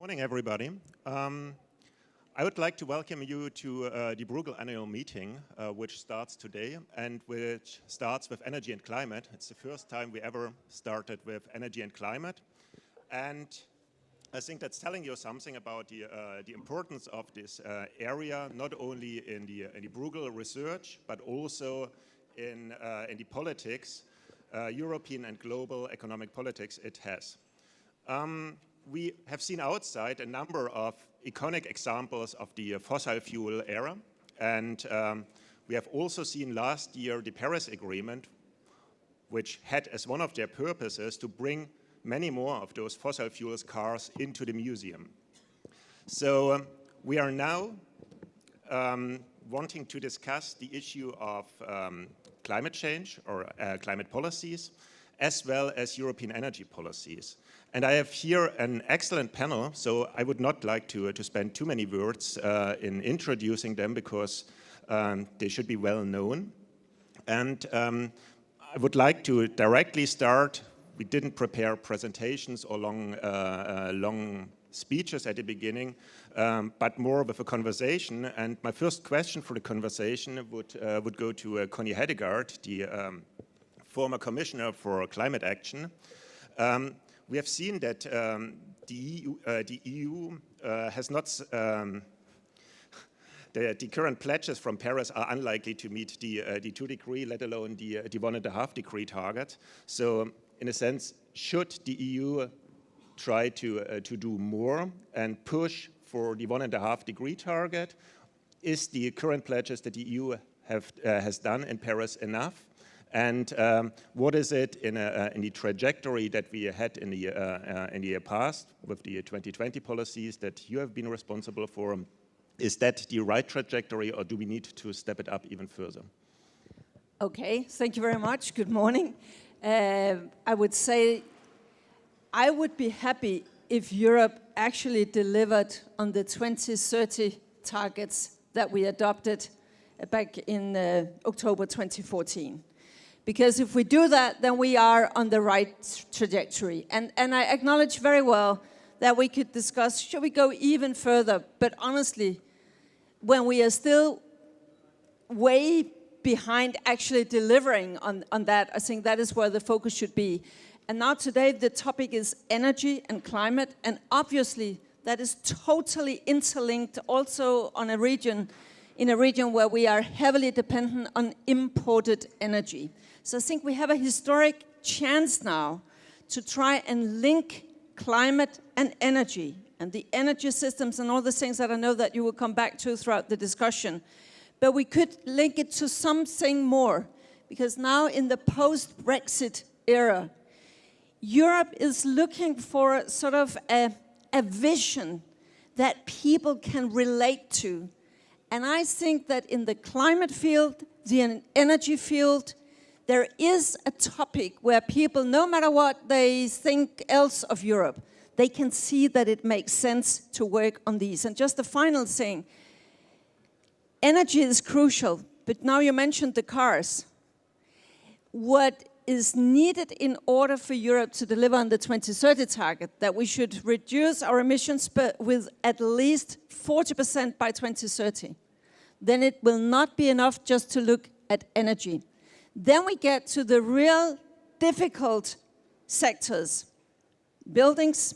Morning, everybody. I would like to welcome you to the Bruegel Annual Meeting, which starts today and which starts with energy and climate. It's the first time we ever started with energy and climate. And I think that's telling you something about the importance of this area, not only in the Bruegel research, but also in the politics, European and global economic politics it has. We have seen outside a number of iconic examples of the fossil fuel era, and we have also seen last year the Paris Agreement, which had as one of their purposes to bring many more of those fossil fuels cars into the museum. So we are now wanting to discuss the issue of climate change or climate policies, as well as European energy policies. And I have here an excellent panel, so I would not like to spend too many words in introducing them because they should be well known. And I would like to directly start. We didn't prepare presentations or long speeches at the beginning, but more of a conversation. And my first question for the conversation would go to Connie Hedegaard, the former Commissioner for Climate Action. We have seen that the EU has not, the current pledges from Paris are unlikely to meet the 2 degree, let alone the 1.5 degree target. So in a sense, should the EU try to do more and push for the 1.5 degree target? Is the current pledges that the EU has done in Paris enough? And what is it in the trajectory that we had in the past with the 2020 policies that you have been responsible for? Is that the right trajectory, or do we need to step it up even further? Okay, thank you very much. Good morning. I would say I would be happy if Europe actually delivered on the 2030 targets that we adopted back in October 2014. Because if we do that, then we are on the right trajectory. And I acknowledge very well that we could discuss, should we go even further? But honestly, when we are still way behind actually delivering on that, I think that is where the focus should be. And now today, the topic is energy and climate. And obviously, that is totally interlinked also on in a region where we are heavily dependent on imported energy. So I think we have a historic chance now to try and link climate and energy and the energy systems and all the things that I know that you will come back to throughout the discussion. But we could link it to something more, because now in the post-Brexit era, Europe is looking for sort of a vision that people can relate to. And I think that in the climate field, the energy field, there is a topic where people, no matter what they think else of Europe, they can see that it makes sense to work on these. And just the final thing, energy is crucial, but now you mentioned the cars. What is needed in order for Europe to deliver on the 2030 target, that we should reduce our emissions with at least 40% by 2030, then it will not be enough just to look at energy. Then we get to the real difficult sectors. Buildings,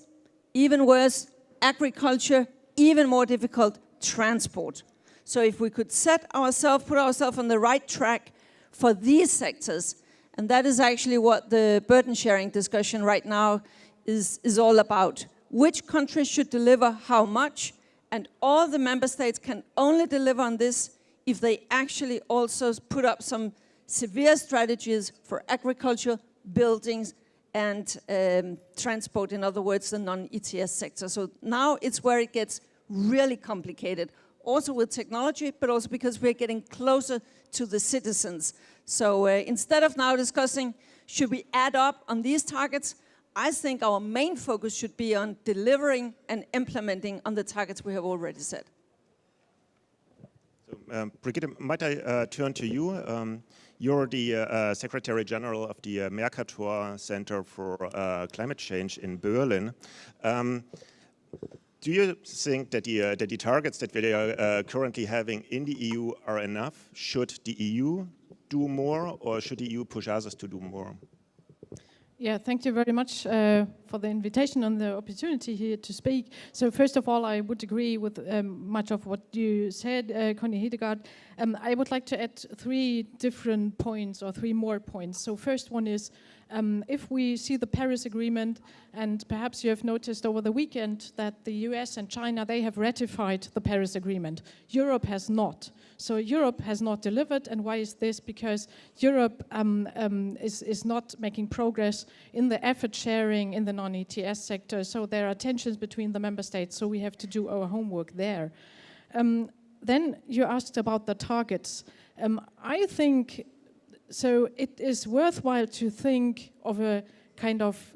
even worse, agriculture, even more difficult, transport. So if we could put ourselves on the right track for these sectors, and that is actually what the burden sharing discussion right now is all about. Which countries should deliver how much, and all the member states can only deliver on this if they actually also put up some severe strategies for agriculture, buildings, and transport, in other words, the non-ETS sector. So now it's where it gets really complicated, also with technology, but also because we're getting closer to the citizens. So instead of now discussing, should we add up on these targets, I think our main focus should be on delivering and implementing on the targets we have already set. So, Brigitte, might I turn to you? You're the Secretary General of the Mercator Center for Climate Change in Berlin. Do you think that the targets that we are currently having in the EU are enough? Should the EU do more, or should the EU push others to do more? Yeah, thank you very much for the invitation and the opportunity here to speak. So first of all, I would agree with much of what you said, Connie Hedegaard. I would like to add 3 different points, or 3 more points. So first one is, if we see the Paris Agreement, and perhaps you have noticed over the weekend that the US and China, they have ratified the Paris Agreement. Europe has not. So Europe has not delivered, and why is this? Because Europe is not making progress in the effort sharing in the non-ETS sector, so there are tensions between the member states, so we have to do our homework there. Then you asked about the targets. I think, so it is worthwhile to think of a kind of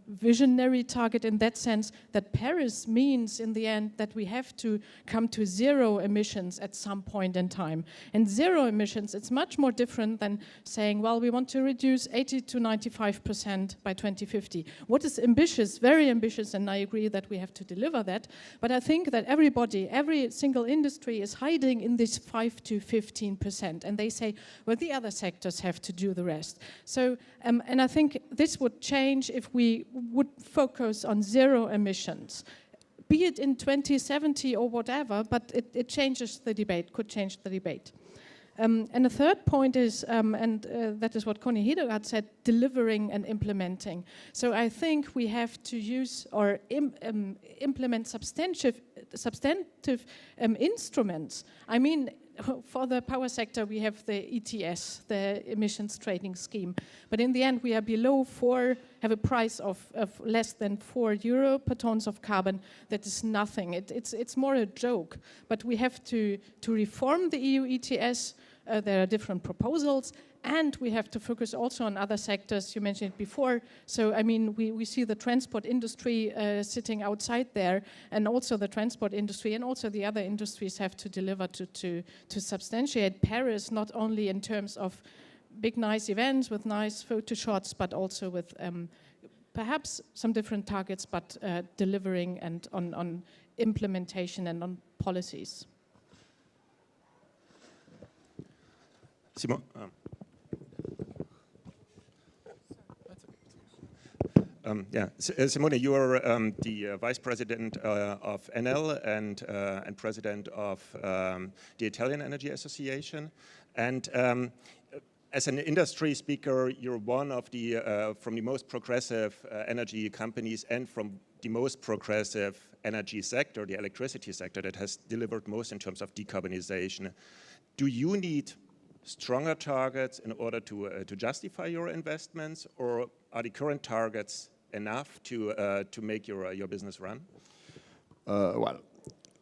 visionary target in that sense, that Paris means in the end that we have to come to 0 emissions at some point in time. And 0 emissions, it's much more different than saying, well, we want to reduce 80 to 95% by 2050. What is ambitious, very ambitious, and I agree that we have to deliver that, but I think that everybody, every single industry is hiding in this 5 to 15%, and they say, well, the other sectors have to do the rest. So, and I think this would change if we would focus on 0 emissions, be it in 2070 or whatever, but it changes the debate, could change the debate. And the third point is, that is what Connie Hedegaard said, delivering and implementing. So I think we have to use or implement substantive instruments. I mean, for the power sector, we have the ETS, the emissions trading scheme. But in the end, we are below 4, have a price of less than €4 per tons of carbon. That is nothing. It's more a joke. But we have to reform the EU ETS. There are different proposals. And we have to focus also on other sectors. You mentioned it before. So, I mean, we see the transport industry sitting outside there, and also the transport industry and also the other industries have to deliver to substantiate Paris, not only in terms of big, nice events with nice photo shots, but also with perhaps some different targets, but delivering and on implementation and on policies. Simon. Simone, you are the Vice President of NL and President of the Italian Energy Association. And as an industry speaker, you're one of the, from the most progressive energy companies and from the most progressive energy sector, the electricity sector, that has delivered most in terms of decarbonization. Do you need stronger targets in order to justify your investments, or are the current targets enough to make your business run? Well,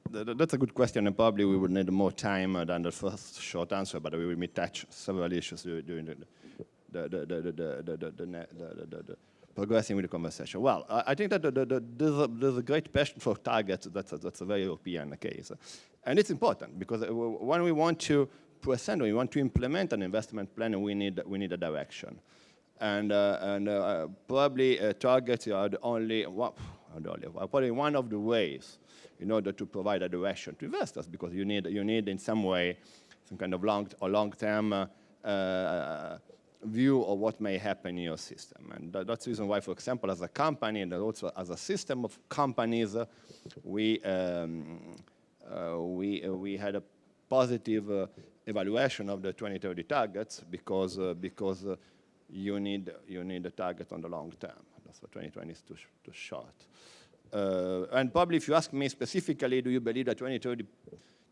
that's a good question, and probably we would need more time than the first short answer, but we will touch several issues during the progressing with the conversation. Well, I think that there's a great passion for targets. That's a very European case, and it's important because when we want to present, when we want to implement an investment plan, we need a direction. And probably targets are probably one of the ways in order to provide a direction to investors, because you need in some way some kind of long-term view of what may happen in your system. And that's the reason why, for example, as a company and also as a system of companies, we had a positive evaluation of the 2030 targets because you need a target on the long term. That's what 2020 is too short. And probably if you ask me specifically, do you believe that 2030,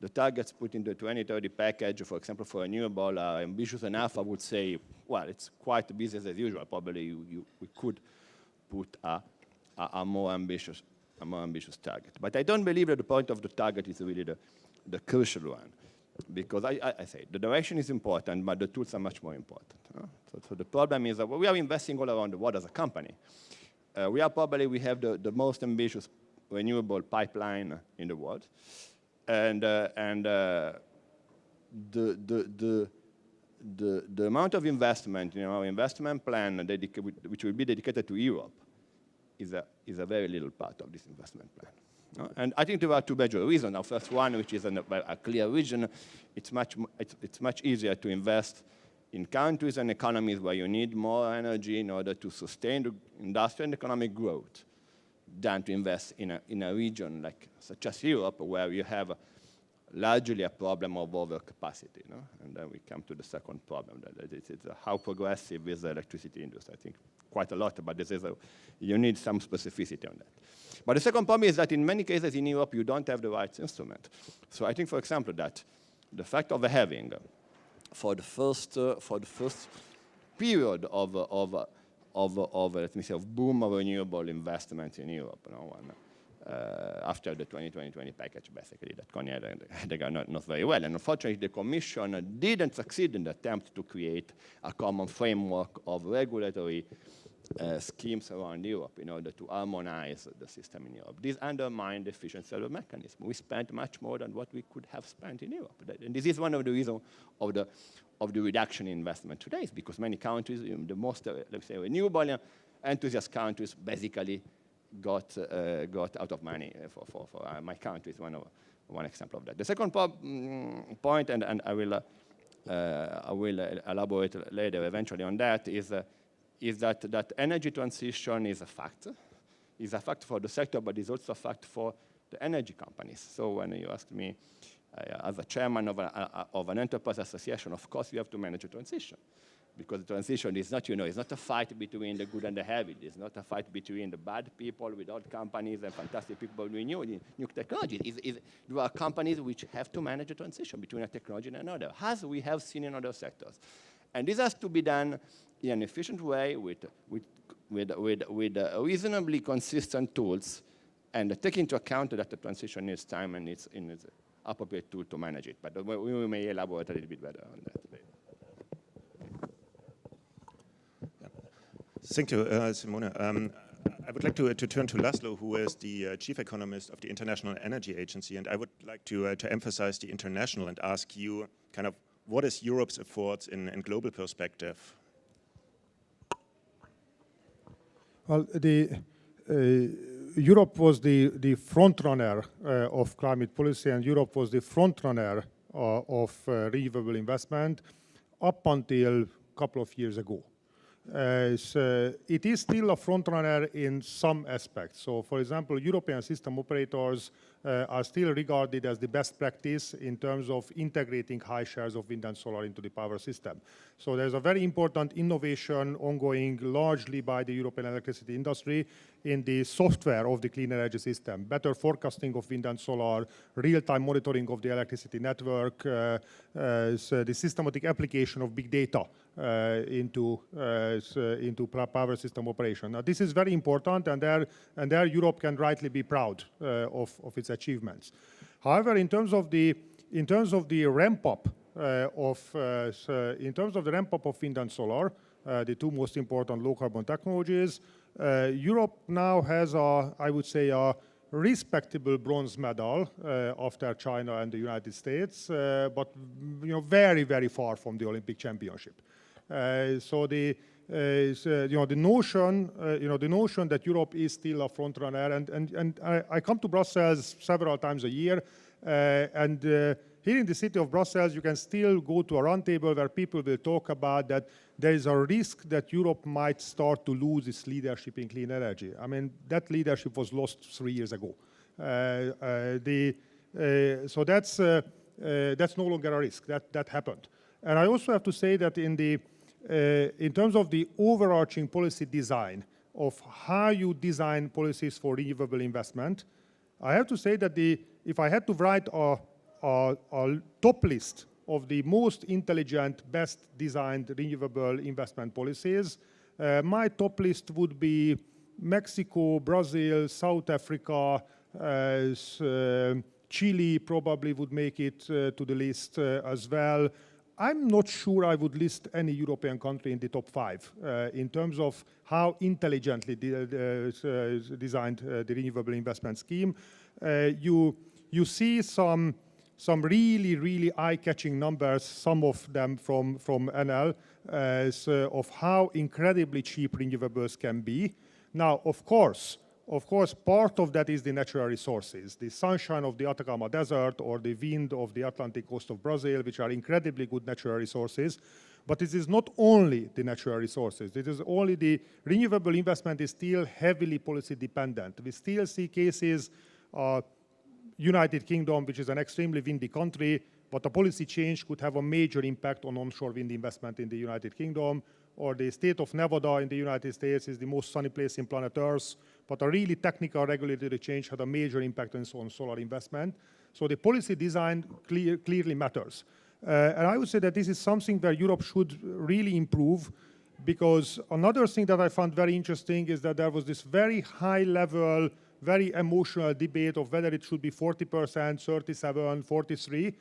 the targets put in the 2030 package, for example, for renewable, are ambitious enough? I would say, well, it's quite business as usual. Probably we could put a more ambitious target. But I don't believe that the point of the target is really the crucial one. Because I say the direction is important, but the tools are much more important. So the problem is that we are investing all around the world as a company. We have the most ambitious renewable pipeline in the world, and the amount of investment in our investment plan which will be dedicated to Europe is a very little part of this investment plan. And I think there are two major reasons. Now, first one, which is a clear reason, it's much easier to invest in countries and economies where you need more energy in order to sustain the industrial and economic growth than to invest in a region such as Europe, where you have largely a problem of overcapacity. And then we come to the second problem, that it's how progressive is the electricity industry. I think quite a lot, but you need some specificity on that. But the second problem is that in many cases in Europe, you don't have the right instrument. So I think, for example, that the fact of having, for the first period let me say, of boom of renewable investment in Europe, after the 2020 package, basically, that Connie Hedegaard knows very well. And unfortunately, the Commission didn't succeed in the attempt to create a common framework of regulatory schemes around Europe in order to harmonize the system in Europe. This undermined the efficiency of the mechanism. We spent much more than what we could have spent in Europe. And this is one of the reasons of the reduction in investment today, is because many countries, the most, let's say, renewable enthusiast countries, basically got out of money. For my country is one example of that. The second point, and I will elaborate later eventually on that, is that energy transition is a fact. It's a fact for the sector, but it's also a fact for the energy companies. So when you ask me, as a chairman of an enterprise association, of course you have to manage a transition, because the transition is not, it's not a fight between the good and the heavy. It's not a fight between the bad people with old companies and fantastic people with new technologies. There are companies which have to manage a transition between a technology and another, as we have seen in other sectors. And this has to be done in an efficient way with reasonably consistent tools, and take into account that the transition needs time and it's in its appropriate tool to manage it. But we may elaborate a little bit better on that later. Thank you, Simone. I would like to turn to Laszlo, who is the chief economist of the International Energy Agency, and I would like to emphasize the international and ask you kind of what is Europe's efforts in global perspective? Well, Europe was the front runner of climate policy, and Europe was the front runner of renewable investment up until a couple of years ago. So it is still a front runner in some aspects. So, for example, European system operators are still regarded as the best practice in terms of integrating high shares of wind and solar into the power system. So there's a very important innovation ongoing largely by the European electricity industry in the software of the clean energy system, better forecasting of wind and solar, real-time monitoring of the electricity network, so the systematic application of big data into power system operation. Now, this is very important, and there Europe can rightly be proud of its achievements. However, in terms of the ramp up of wind and solar, the two most important low carbon technologies, Europe now has I would say a respectable bronze medal after China and the United States, but very, very far from the Olympic championship. So the notion that Europe is still a front runner, and I come to Brussels several times a year, and here in the city of Brussels, you can still go to a roundtable where people will talk about that there is a risk that Europe might start to lose its leadership in clean energy. I mean, that leadership was lost 3 years ago. So that's no longer a risk. That happened. And I also have to say that in terms of the overarching policy design of how you design policies for renewable investment, I have to say that if I had to write a top list of the most intelligent, best designed renewable investment policies, my top list would be Mexico, Brazil, South Africa, Chile probably would make it to the list as well. I'm not sure I would list any European country in the top 5 in terms of how intelligently designed the renewable investment scheme. You see some really, really eye-catching numbers, some of them from NL, of how incredibly cheap renewables can be. Now, of course, of course, part of that is the natural resources, the sunshine of the Atacama Desert or the wind of the Atlantic coast of Brazil, which are incredibly good natural resources. But it is not only the natural resources. It is only the renewable investment is still heavily policy dependent. We still see cases, United Kingdom, which is an extremely windy country, but a policy change could have a major impact on onshore wind investment in the United Kingdom, or the state of Nevada in the United States is the most sunny place in planet Earth, but a really technical regulatory change had a major impact on solar investment. So the policy design clearly matters. And I would say that this is something where Europe should really improve, because another thing that I found very interesting is that there was this very high level, very emotional debate of whether it should be 40%, 37, 43.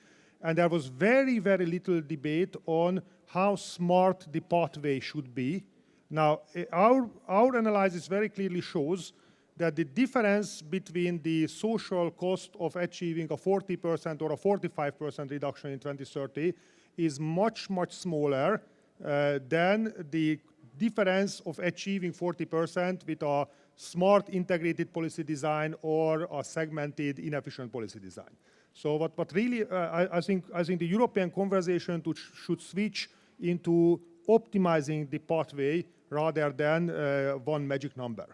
And there was very, very little debate on how smart the pathway should be. Now, our analysis very clearly shows that the difference between the social cost of achieving a 40% or a 45% reduction in 2030 is much, much smaller than the difference of achieving 40% with a smart integrated policy design or a segmented inefficient policy design. So what really, I think the European conversation should switch into optimizing the pathway rather than one magic number.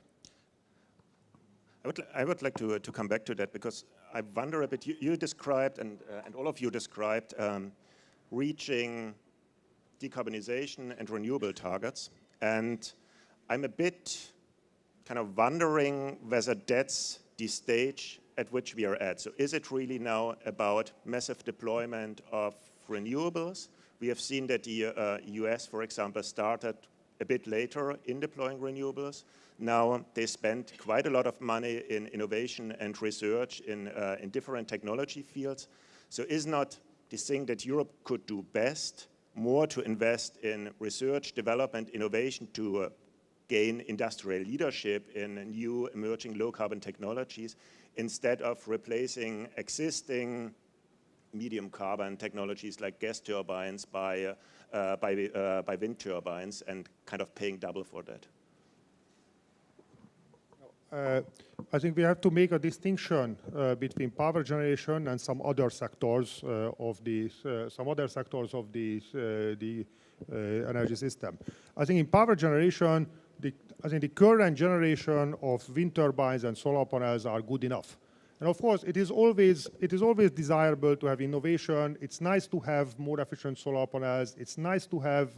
I would like to come back to that, because I wonder a bit, you described, and all of you described, reaching decarbonization and renewable targets. And I'm a bit kind of wondering whether that's the stage at which we are at. So is it really now about massive deployment of renewables? We have seen that the US, for example, started a bit later in deploying renewables. Now they spend quite a lot of money in innovation and research in different technology fields. So is not the thing that Europe could do best more to invest in research, development, innovation to gain industrial leadership in new emerging low-carbon technologies, instead of replacing existing medium-carbon technologies like gas turbines by wind turbines and kind of paying double for that? I think we have to make a distinction between power generation and some other sectors of the energy system. I think in power generation, I think the current generation of wind turbines and solar panels are good enough. And of course, it is always desirable to have innovation. It's nice to have more efficient solar panels. It's nice to have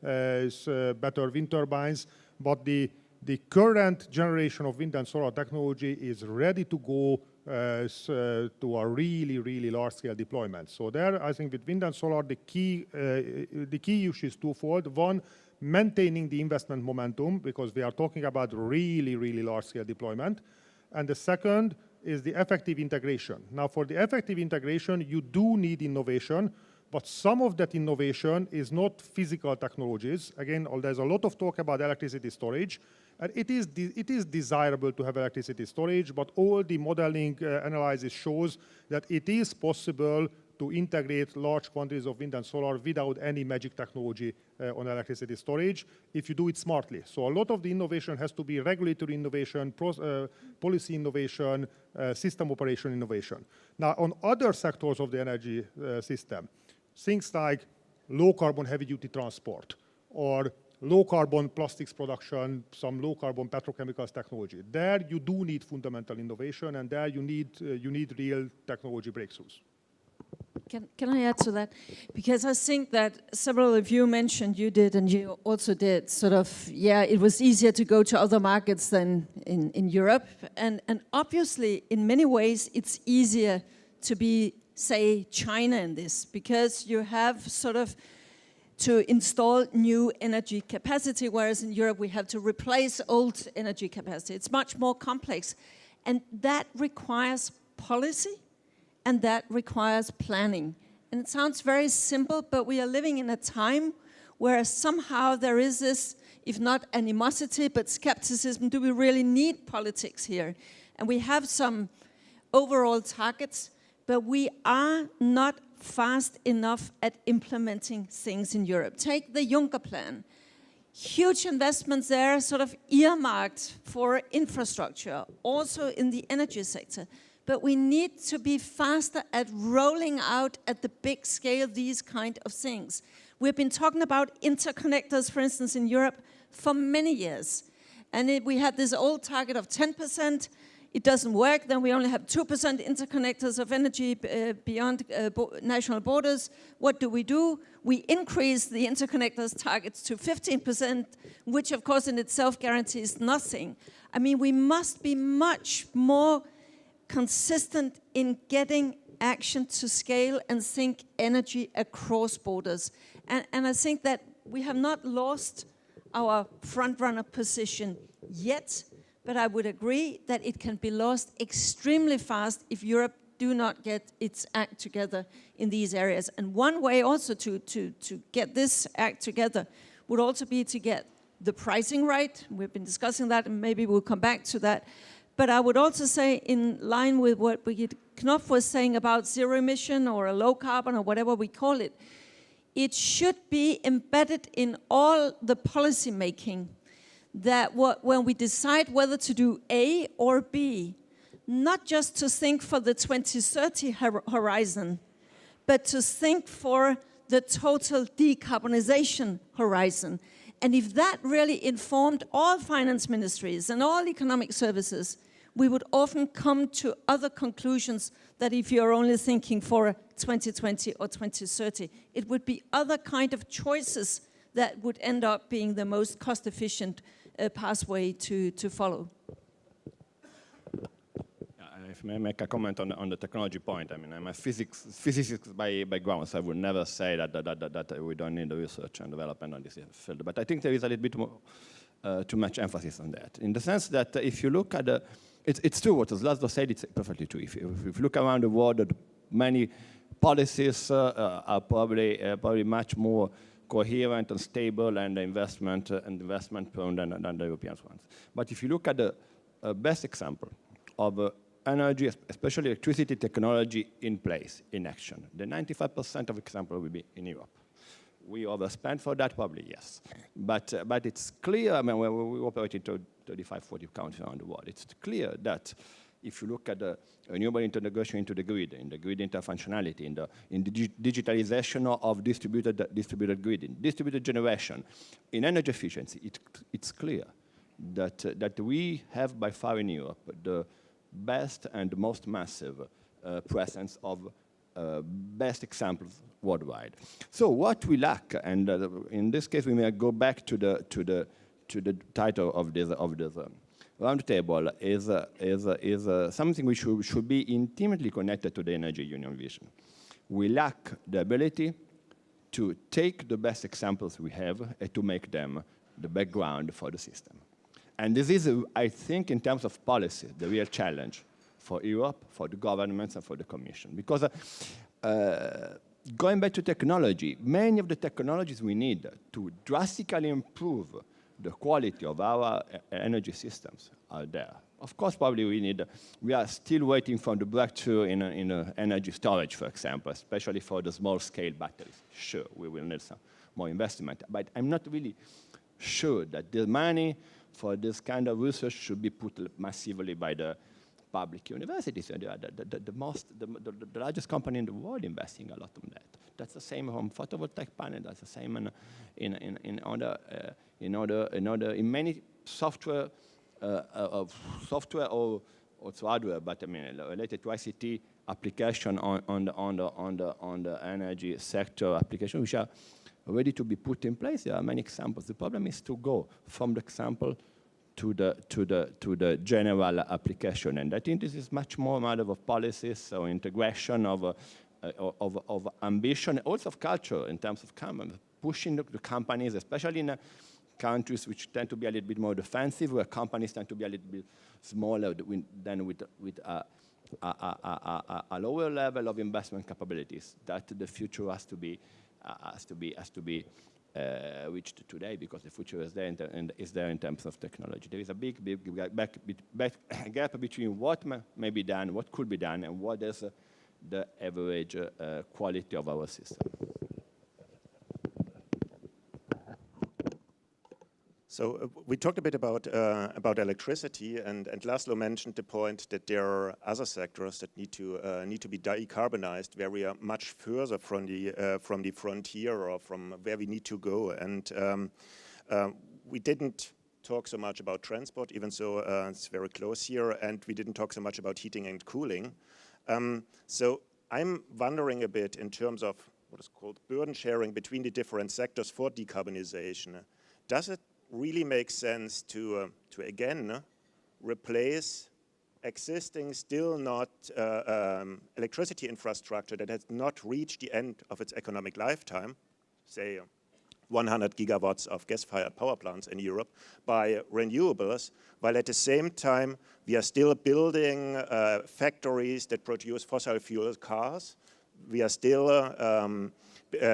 better wind turbines. But the current generation of wind and solar technology is ready to go to a really, really large-scale deployment. So there, I think with wind and solar, the key issue is twofold. One, maintaining the investment momentum, because we are talking about really, really large-scale deployment. And the second is the effective integration. Now, for the effective integration, you do need innovation, but some of that innovation is not physical technologies. Again, there's a lot of talk about electricity storage, and it is desirable to have electricity storage, but all the modeling analysis shows that it is possible to integrate large quantities of wind and solar without any magic technology on electricity storage, if you do it smartly. So a lot of the innovation has to be regulatory innovation, policy innovation, system operation innovation. Now, on other sectors of the energy system, things like low-carbon heavy-duty transport or low-carbon plastics production, some low-carbon petrochemicals technology, there you do need fundamental innovation, and there you need real technology breakthroughs. Can I add to that? Because I think that several of you mentioned, you did and you also did, sort of, yeah, it was easier to go to other markets than in Europe. And obviously, in many ways, it's easier to be, say, China in this, because you have sort of to install new energy capacity, whereas in Europe we have to replace old energy capacity. It's much more complex. And that requires policy. And that requires planning. And it sounds very simple, but we are living in a time where somehow there is this, if not animosity, but skepticism. Do we really need politics here? And we have some overall targets, but we are not fast enough at implementing things in Europe. Take the Juncker plan. huge investments there sort of earmarked for infrastructure, also in the energy sector. But we need to be faster at rolling out at the big scale these kind of things. We've been talking about interconnectors, for instance, in Europe for many years. And we had this old target of 10%. It doesn't work, then we only have 2% interconnectors of energy beyond national borders. What do? We increase the interconnectors targets to 15%, which of course in itself guarantees nothing. I mean, we must be much more consistent in getting action to scale and think energy across borders. And I think that we have not lost our front-runner position yet, but I would agree that it can be lost extremely fast if Europe do not get its act together in these areas. And one way also to get this act together would also be to get the pricing right. We've been discussing that, and maybe we'll come back to that. But I would also say, in line with what Brigitte Knopf was saying about zero emission or a low carbon or whatever we call it, it should be embedded in all the policy making that when we decide whether to do A or B, not just to think for the 2030 horizon, but to think for the total decarbonisation horizon. And if that really informed all finance ministries and all economic services, we would often come to other conclusions that if you're only thinking for 2020 or 2030, it would be other kind of choices that would end up being the most cost-efficient pathway to follow. If I may make a comment on the technology point, I mean, I'm a physicist by background, so I would never say that we don't need the research and development on this field. But I think there is a little bit more, too much emphasis on that. In the sense that if you look at it's true what Laszlo said, it's perfectly true. If you look around the world, many policies are probably much more coherent and stable and investment prone than the European ones. But if you look at the best example of energy, especially electricity technology in place, in action, the 95% of example will be in Europe. We overspend for that, probably, yes. But it's clear, I mean, we operate in 35, 40 countries around the world. It's clear that if you look at the renewable integration into the grid, in the grid interfunctionality, in the digitalization of distributed grid, in distributed generation, in energy efficiency, it's clear that we have by far in Europe the best and most massive presence of best examples worldwide. So what we lack, and in this case we may go back to the title of this roundtable, is something which should be intimately connected to the energy union vision. We lack the ability to take the best examples we have and to make them the background for the system. And this is, I think, in terms of policy, the real challenge for Europe, for the governments, and for the Commission. Because going back to technology, many of the technologies we need to drastically improve the quality of our energy systems are there. Of course, probably we are still waiting for the breakthrough in energy storage, for example, especially for the small-scale batteries. Sure, we will need some more investment. But I'm not really sure that the money for this kind of research should be put massively by the public universities. The largest company in the world investing a lot on that. That's the same on photovoltaic panel. That's the same in many software or also hardware, but I mean related to ICT application on the energy sector application, which are ready to be put in place. There are many examples. The problem is to go from the example to the general application, and I think this is much more a matter of policies or integration of ambition, also of culture in terms of pushing the companies, especially in countries which tend to be a little bit more defensive, where companies tend to be a little bit smaller than with a lower level of investment capabilities. That the future has to be reached today, because the future is there in terms of technology. There is a big gap between what may be done, what could be done, and what is the average quality of our system. So we talked a bit about electricity, and Laszlo mentioned the point that there are other sectors that need to be decarbonized, where we are much further from the frontier or from where we need to go. And we didn't talk so much about transport, even though it's very close here, and we didn't talk so much about heating and cooling. So I'm wondering a bit in terms of what is called burden sharing between the different sectors for decarbonization. Does it really makes sense to again replace existing, still not electricity infrastructure that has not reached the end of its economic lifetime, say 100 gigawatts of gas-fired power plants in Europe, by renewables, while at the same time we are still building factories that produce fossil fuel cars. We are still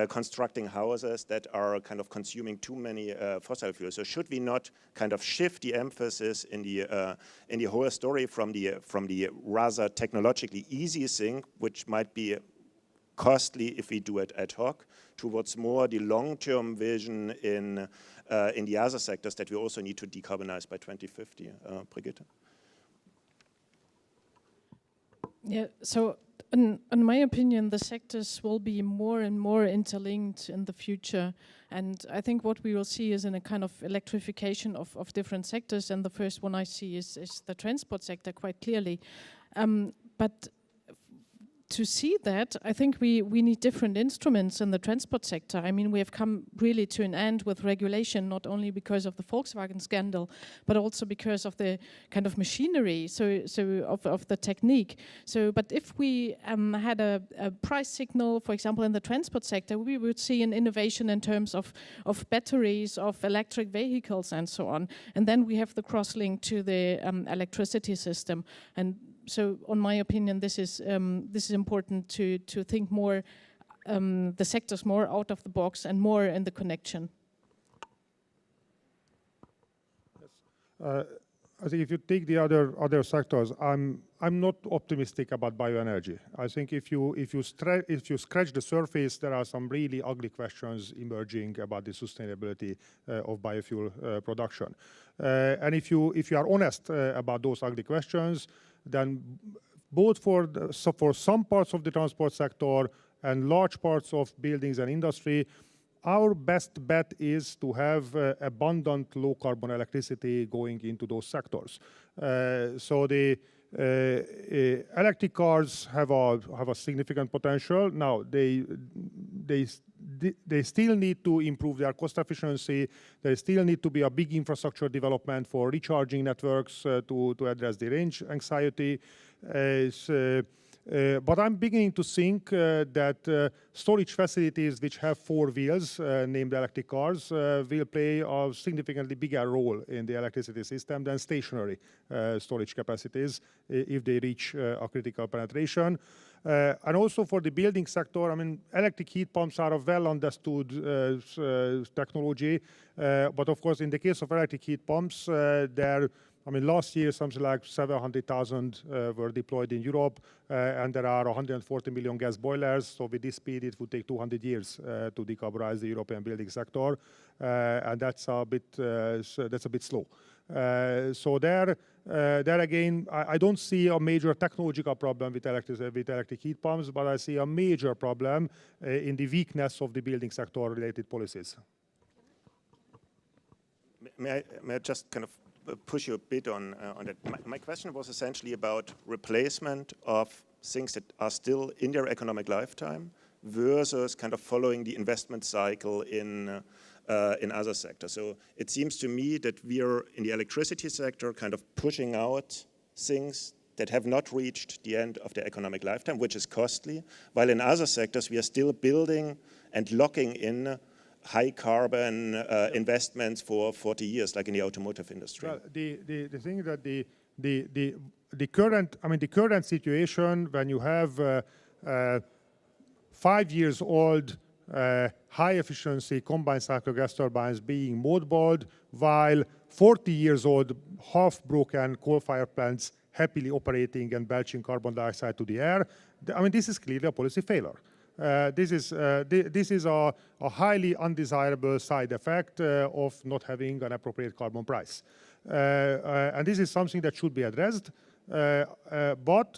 constructing houses that are kind of consuming too many fossil fuels. So should we not kind of shift the emphasis in the whole story from the rather technologically easy thing, which might be costly if we do it ad hoc, towards more the long-term vision in the other sectors that we also need to decarbonize by 2050? Brigitte? Yeah, so in my opinion, the sectors will be more and more interlinked in the future. And I think what we will see is in a kind of electrification of different sectors. And the first one I see is the transport sector quite clearly. But to see that, I think we need different instruments in the transport sector. I mean, we have come really to an end with regulation, not only because of the Volkswagen scandal, but also because of the kind of machinery, so of the technique. So, but if we had a price signal, for example, in the transport sector, we would see an innovation in terms of batteries, of electric vehicles, and so on. And then we have the cross-link to the electricity system. And so, in my opinion, this is important to think more the sectors more out of the box and more in the connection. Yes. I think if you take the other sectors, I'm not optimistic about bioenergy. I think if you scratch the surface, there are some really ugly questions emerging about the sustainability of biofuel production. And if you are honest about those ugly questions, then both for some parts of the transport sector and large parts of buildings and industry, our best bet is to have abundant low-carbon electricity going into those sectors. So the electric cars have a significant potential. Now they still need to improve their cost efficiency. There still need to be a big infrastructure development for recharging networks to address the range anxiety. But I'm beginning to think that storage facilities which have four wheels, named electric cars, will play a significantly bigger role in the electricity system than stationary storage capacities if they reach a critical penetration. And also for the building sector, I mean, electric heat pumps are a well understood technology. But of course, in the case of electric heat pumps, last year, something like 700,000 were deployed in Europe, and there are 140 million gas boilers. So with this speed, it would take 200 years to decarbonize the European building sector, and that's a bit slow. So there again, I don't see a major technological problem with electric heat pumps, but I see a major problem in the weakness of the building sector-related policies. May I just kind of push you a bit on that? My question was essentially about replacement of things that are still in their economic lifetime versus kind of following the investment cycle in other sectors. So it seems to me that we are in the electricity sector kind of pushing out things that have not reached the end of their economic lifetime, which is costly, while in other sectors we are still building and locking in high carbon investments for 40 years, like in the automotive industry. Well, the thing that the current situation, when you have 5 years old high efficiency combined cycle gas turbines being mothballed, while 40 years old half broken coal-fired plants happily operating and belching carbon dioxide to the air, I mean, this is clearly a policy failure. This is a highly undesirable side effect of not having an appropriate carbon price. And this is something that should be addressed. But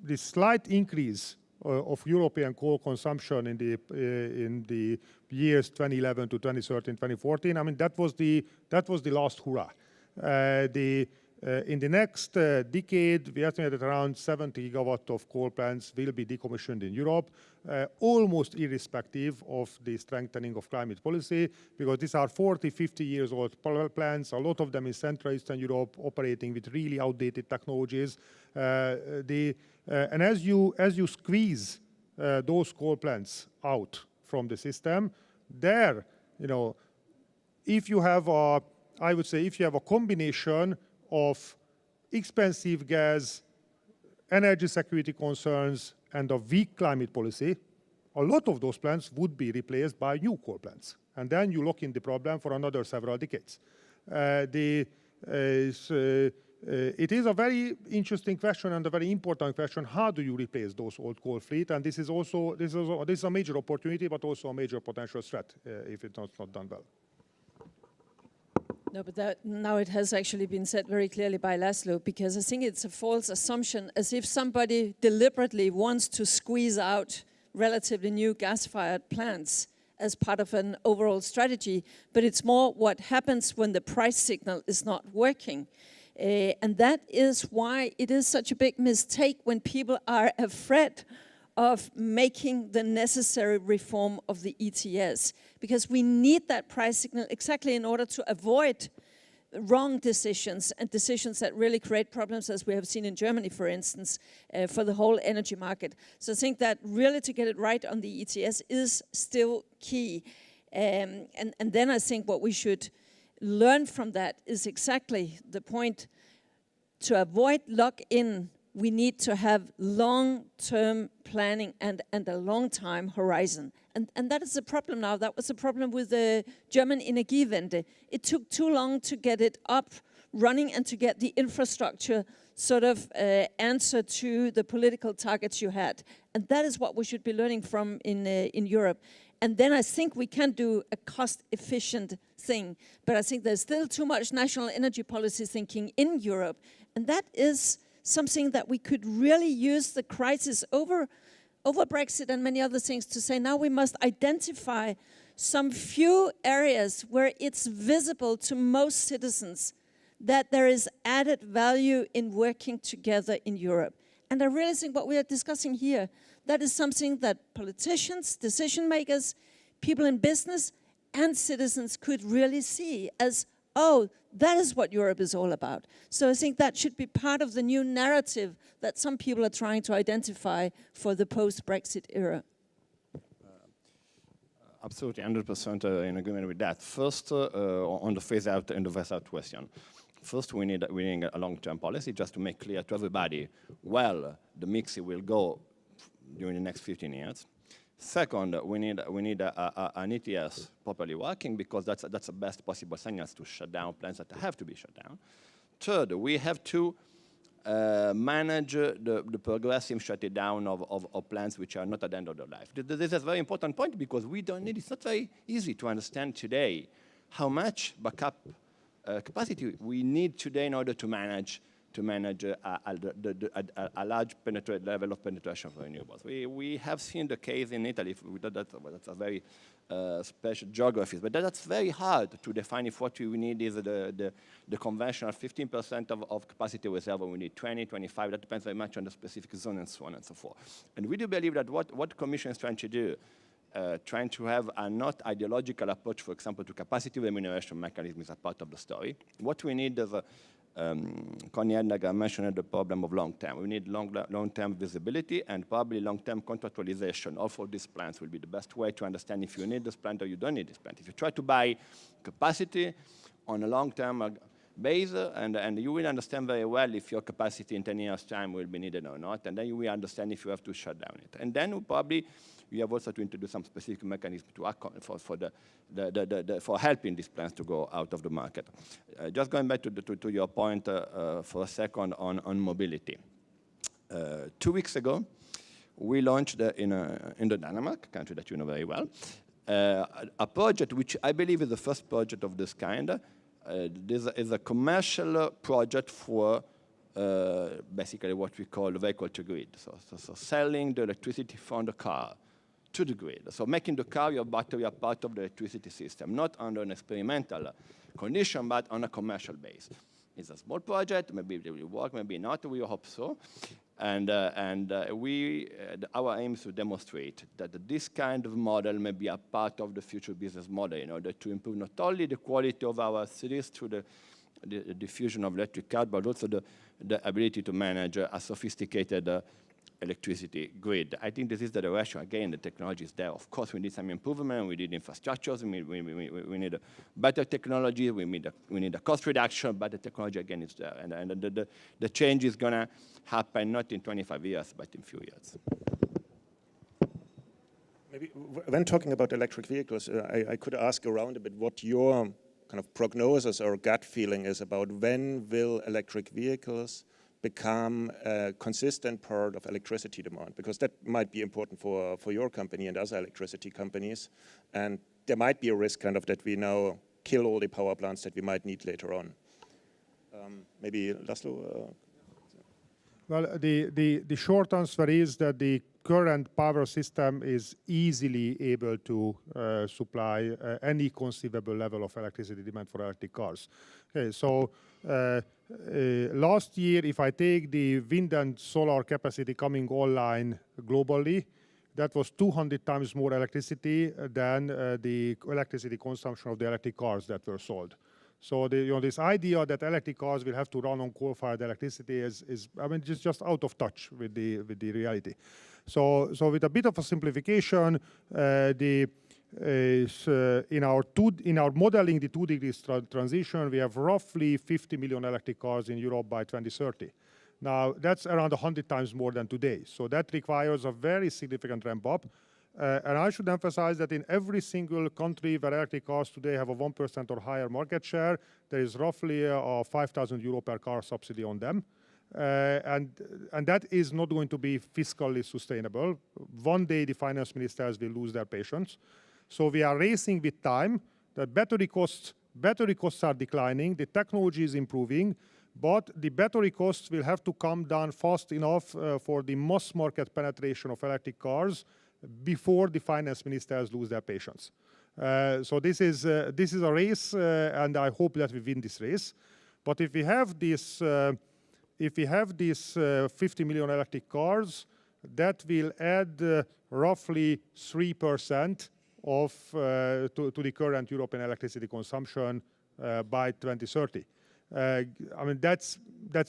this slight increase of European coal consumption in the years 2011 to 2013, 2014, I mean, that was the last hurrah. In the next decade, we estimate that around 70 gigawatt of coal plants will be decommissioned in Europe, almost irrespective of the strengthening of climate policy, because these are 40, 50 years old plants, a lot of them in Central Eastern Europe operating with really outdated technologies. And as you squeeze those coal plants out from the system, there, if you have a combination of expensive gas, energy security concerns, and a weak climate policy, a lot of those plants would be replaced by new coal plants. And then you lock in the problem for another several decades. It is a very interesting question and a very important question. How do you replace those old coal fleet? And this is a major opportunity, but also a major potential threat if it's not done well. No, but now it has actually been said very clearly by Laszlo, because I think it's a false assumption, as if somebody deliberately wants to squeeze out relatively new gas-fired plants as part of an overall strategy, but it's more what happens when the price signal is not working. And that is why it is such a big mistake when people are afraid of making the necessary reform of the ETS, because we need that price signal exactly in order to avoid wrong decisions and decisions that really create problems, as we have seen in Germany, for instance, for the whole energy market. So I think that really to get it right on the ETS is still key. And then I think what we should learn from that is exactly the point. To avoid lock-in, we need to have long-term planning and a long-time horizon. And that is a problem now. That was a problem with the German Energiewende. It took too long to get it up, running, and to get the infrastructure sort of answer to the political targets you had. And that is what we should be learning from in Europe. And then I think we can do a cost-efficient thing. But I think there's still too much national energy policy thinking in Europe. And that is something that we could really use the crisis over Brexit and many other things to say, now we must identify some few areas where it's visible to most citizens that there is added value in working together in Europe. And I really think what we are discussing here, that is something that politicians, decision makers, people in business, and citizens could really see as, oh, that is what Europe is all about. So I think that should be part of the new narrative that some people are trying to identify for the post-Brexit era. Absolutely, 100% in agreement with that. First, on the phase-out and the phase-out question. First, we need a long-term policy just to make clear to everybody, well, the mix will go during the next 15 years. Second, we need an ETS properly working, because that's the best possible signals to shut down plants that have to be shut down. Third, we have to manage the progressive shutting down of plants which are not at the end of their life. This is a very important point, because we don't need, it's not very easy to understand today how much backup capacity we need today in order to manage a large level of penetration of renewables. We have seen the case in Italy. That's a very special geography, but that's very hard to define if what we need is the conventional 15% of capacity reserve, or we need 20, 25. That depends very much on the specific zone and so on and so forth. And we do believe that what the Commission is trying to do, trying to have a not ideological approach, for example, to capacity remuneration mechanism is a part of the story. What we need is Connie Hedegaard mentioned the problem of long-term. We need long-term visibility and probably long-term contractualization. All for these plants will be the best way to understand if you need this plant or you don't need this plant. If you try to buy capacity on a long-term basis, and you will understand very well if your capacity in 10 years' time will be needed or not, and then you will understand if you have to shut down it. And then probably we have also to introduce some specific mechanism to for helping these plants to go out of the market. Just going back to your point for a second on mobility. 2 weeks ago, we launched in the Denmark, country that you know very well, a project which I believe is the first project of this kind. This is a commercial project for basically what we call vehicle to grid. So selling the electricity from the car to the grid. So making the car, your battery, a part of the electricity system, not under an experimental condition, but on a commercial base. It's a small project, maybe it will work, maybe not, we hope so. And our aim is to demonstrate that this kind of model may be a part of the future business model in order to improve not only the quality of our cities through the diffusion of electric cars, but also the ability to manage a sophisticated electricity grid. I think this is the direction. Again, the technology is there. Of course, we need some improvement. We need infrastructures. We need better technology. We need a cost reduction. But the technology, again, is there. And the change is going to happen not in 25 years, but in few years. Maybe when talking about electric vehicles, I could ask around a bit what your kind of prognosis or gut feeling is about when will electric vehicles become a consistent part of electricity demand, because that might be important for your company and other electricity companies, and there might be a risk kind of that we now kill all the power plants that we might need later on. Maybe Laszlo? Well, the short answer is that the current power system is easily able to supply any conceivable level of electricity demand for electric cars. Okay, so last year, if I take the wind and solar capacity coming online globally, that was 200 times more electricity than the electricity consumption of the electric cars that were sold. So this idea that electric cars will have to run on coal-fired electricity is I mean, just out of touch with the reality. So with a bit of a simplification, in our modeling the 2 degrees transition, we have roughly 50 million electric cars in Europe by 2030. Now, that's around 100 times more than today. So that requires a very significant ramp up. And I should emphasize that in every single country where electric cars today have a 1% or higher market share, there is roughly a 5,000 euro per car subsidy on them. And that is not going to be fiscally sustainable. One day the finance ministers will lose their patience. So we are racing with time. The battery costs are declining, the technology is improving, but the battery costs will have to come down fast enough for the mass market penetration of electric cars before the finance ministers lose their patience. So this is a race, and I hope that we win this race. But if we have these 50 million electric cars, that will add roughly 3% to the current European electricity consumption by 2030. I mean, that's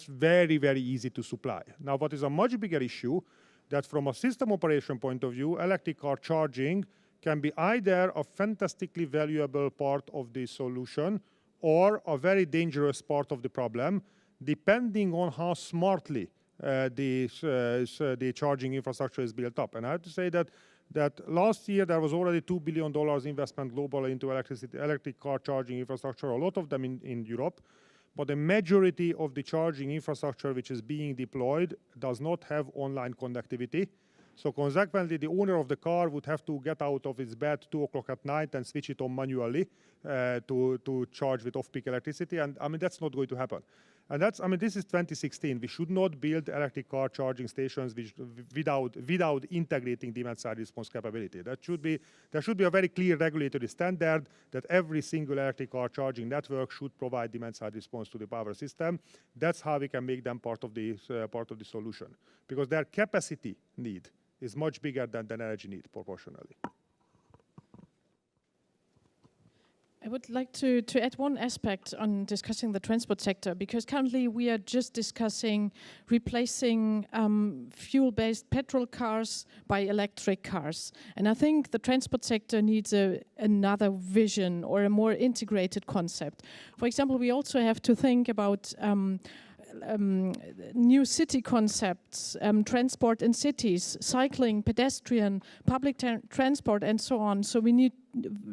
very, very easy to supply. Now, what is a much bigger issue, that from a system operation point of view, electric car charging can be either a fantastically valuable part of the solution or a very dangerous part of the problem, depending on how smartly the charging infrastructure is built up. And I have to say that last year there was already $2 billion investment globally into electric car charging infrastructure, a lot of them in Europe. But the majority of the charging infrastructure which is being deployed does not have online connectivity. So consequently, the owner of the car would have to get out of his bed 2 o'clock at night and switch it on manually to charge with off-peak electricity. And I mean, that's not going to happen. And this is 2016. We should not build electric car charging stations without integrating demand-side response capability. There should be a very clear regulatory standard that every single electric car charging network should provide demand-side response to the power system. That's how we can make them part of the solution, because their capacity need is much bigger than energy need proportionally. I would like to add one aspect on discussing the transport sector, because currently we are just discussing replacing fuel-based petrol cars by electric cars. And I think the transport sector needs another vision or a more integrated concept. For example, we also have to think about new city concepts, transport in cities, cycling, pedestrian, public transport, and so on. So we need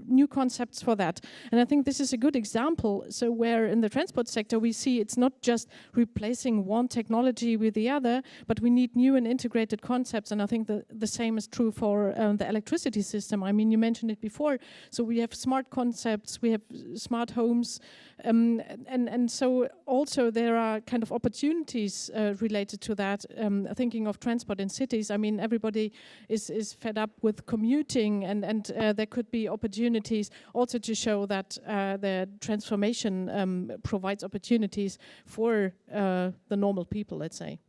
new concepts for that. And I think this is a good example. So where in the transport sector we see it's not just replacing one technology with the other, but we need new and integrated concepts. And I think the same is true for the electricity system. I mean, you mentioned it before. So we have smart concepts, we have smart homes, and so also there are kind of opportunities related to that. Thinking of transport in cities, I mean, everybody is fed up with commuting, and there could be opportunities also to show that the transformation provides opportunities for the normal people, let's say.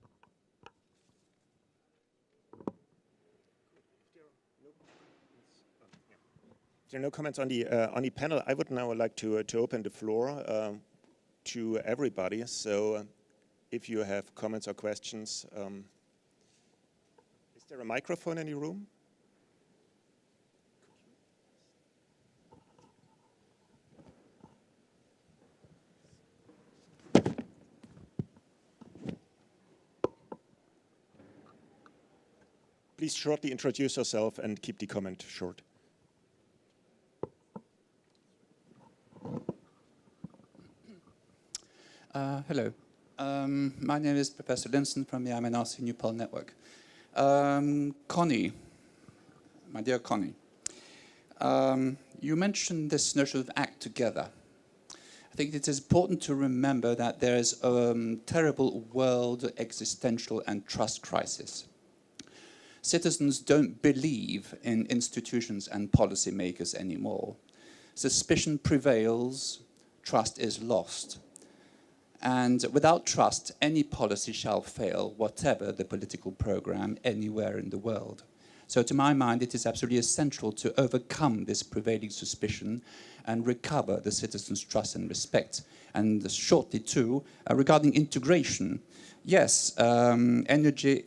There are no comments on the panel. I would now like to open the floor to everybody. So if you have comments or questions, is there a microphone in the room? Please shortly introduce yourself and keep the comment short. Hello. My name is Professor Linson from the IMNRC New Pole Network. Connie, my dear Connie, you mentioned this notion of act together. I think it is important to remember that there is a terrible world existential and trust crisis. Citizens don't believe in institutions and policymakers anymore. Suspicion prevails, trust is lost. And without trust, any policy shall fail, whatever the political program anywhere in the world. So to my mind, it is absolutely essential to overcome this prevailing suspicion and recover the citizens' trust and respect. And shortly too, regarding integration, yes, energy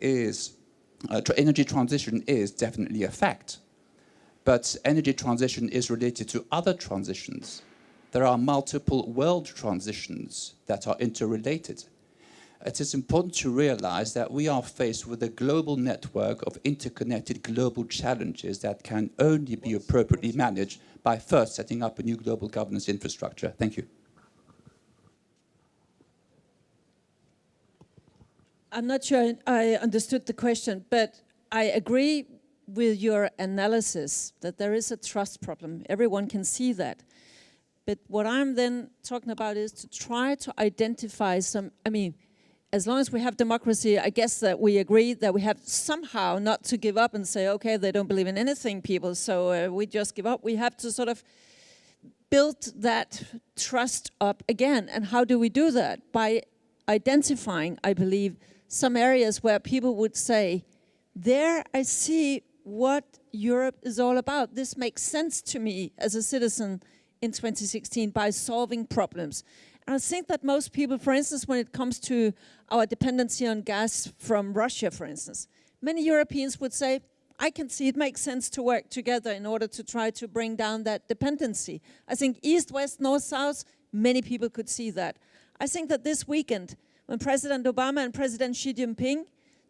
transition is definitely a fact. But energy transition is related to other transitions. There are multiple world transitions that are interrelated. It is important to realize that we are faced with a global network of interconnected global challenges that can only be appropriately managed by first setting up a new global governance infrastructure. Thank you. I'm not sure I understood the question, but I agree with your analysis that there is a trust problem. Everyone can see that. But what I'm then talking about is to try to identify some, I mean, as long as we have democracy, I guess that we agree that we have somehow not to give up and say, okay, they don't believe in anything, people, so we just give up. We have to sort of build that trust up again. And how do we do that? By identifying, I believe, some areas where people would say, there I see what Europe is all about. This makes sense to me as a citizen in 2016 by solving problems. And I think that most people, for instance, when it comes to our dependency on gas from Russia, for instance, many Europeans would say, I can see it makes sense to work together in order to try to bring down that dependency. I think east, west, north, south, many people could see that. I think that this weekend, when President Obama and President Xi Jinping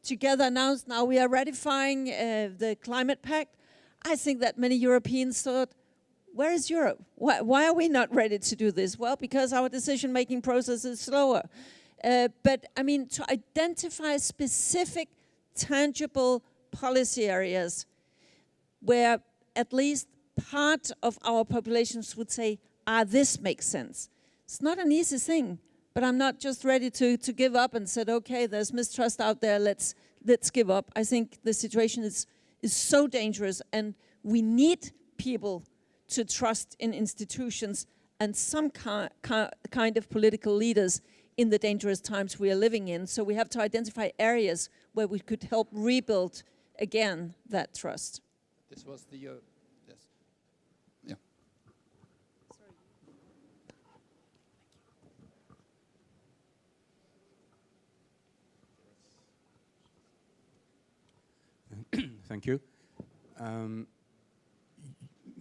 together announced now we are ratifying the climate pact, I think that many Europeans thought, where is Europe? Why are we not ready to do this? Well, because our decision-making process is slower. But I mean, to identify specific, tangible policy areas where at least part of our populations would say, this makes sense. It's not an easy thing, but I'm not just ready to give up and said, okay, there's mistrust out there, let's give up. I think the situation is so dangerous, and we need people to trust in institutions and some kind of political leaders in the dangerous times we are living in. So we have to identify areas where we could help rebuild again that trust. This was the, yes. Yeah. Thank you.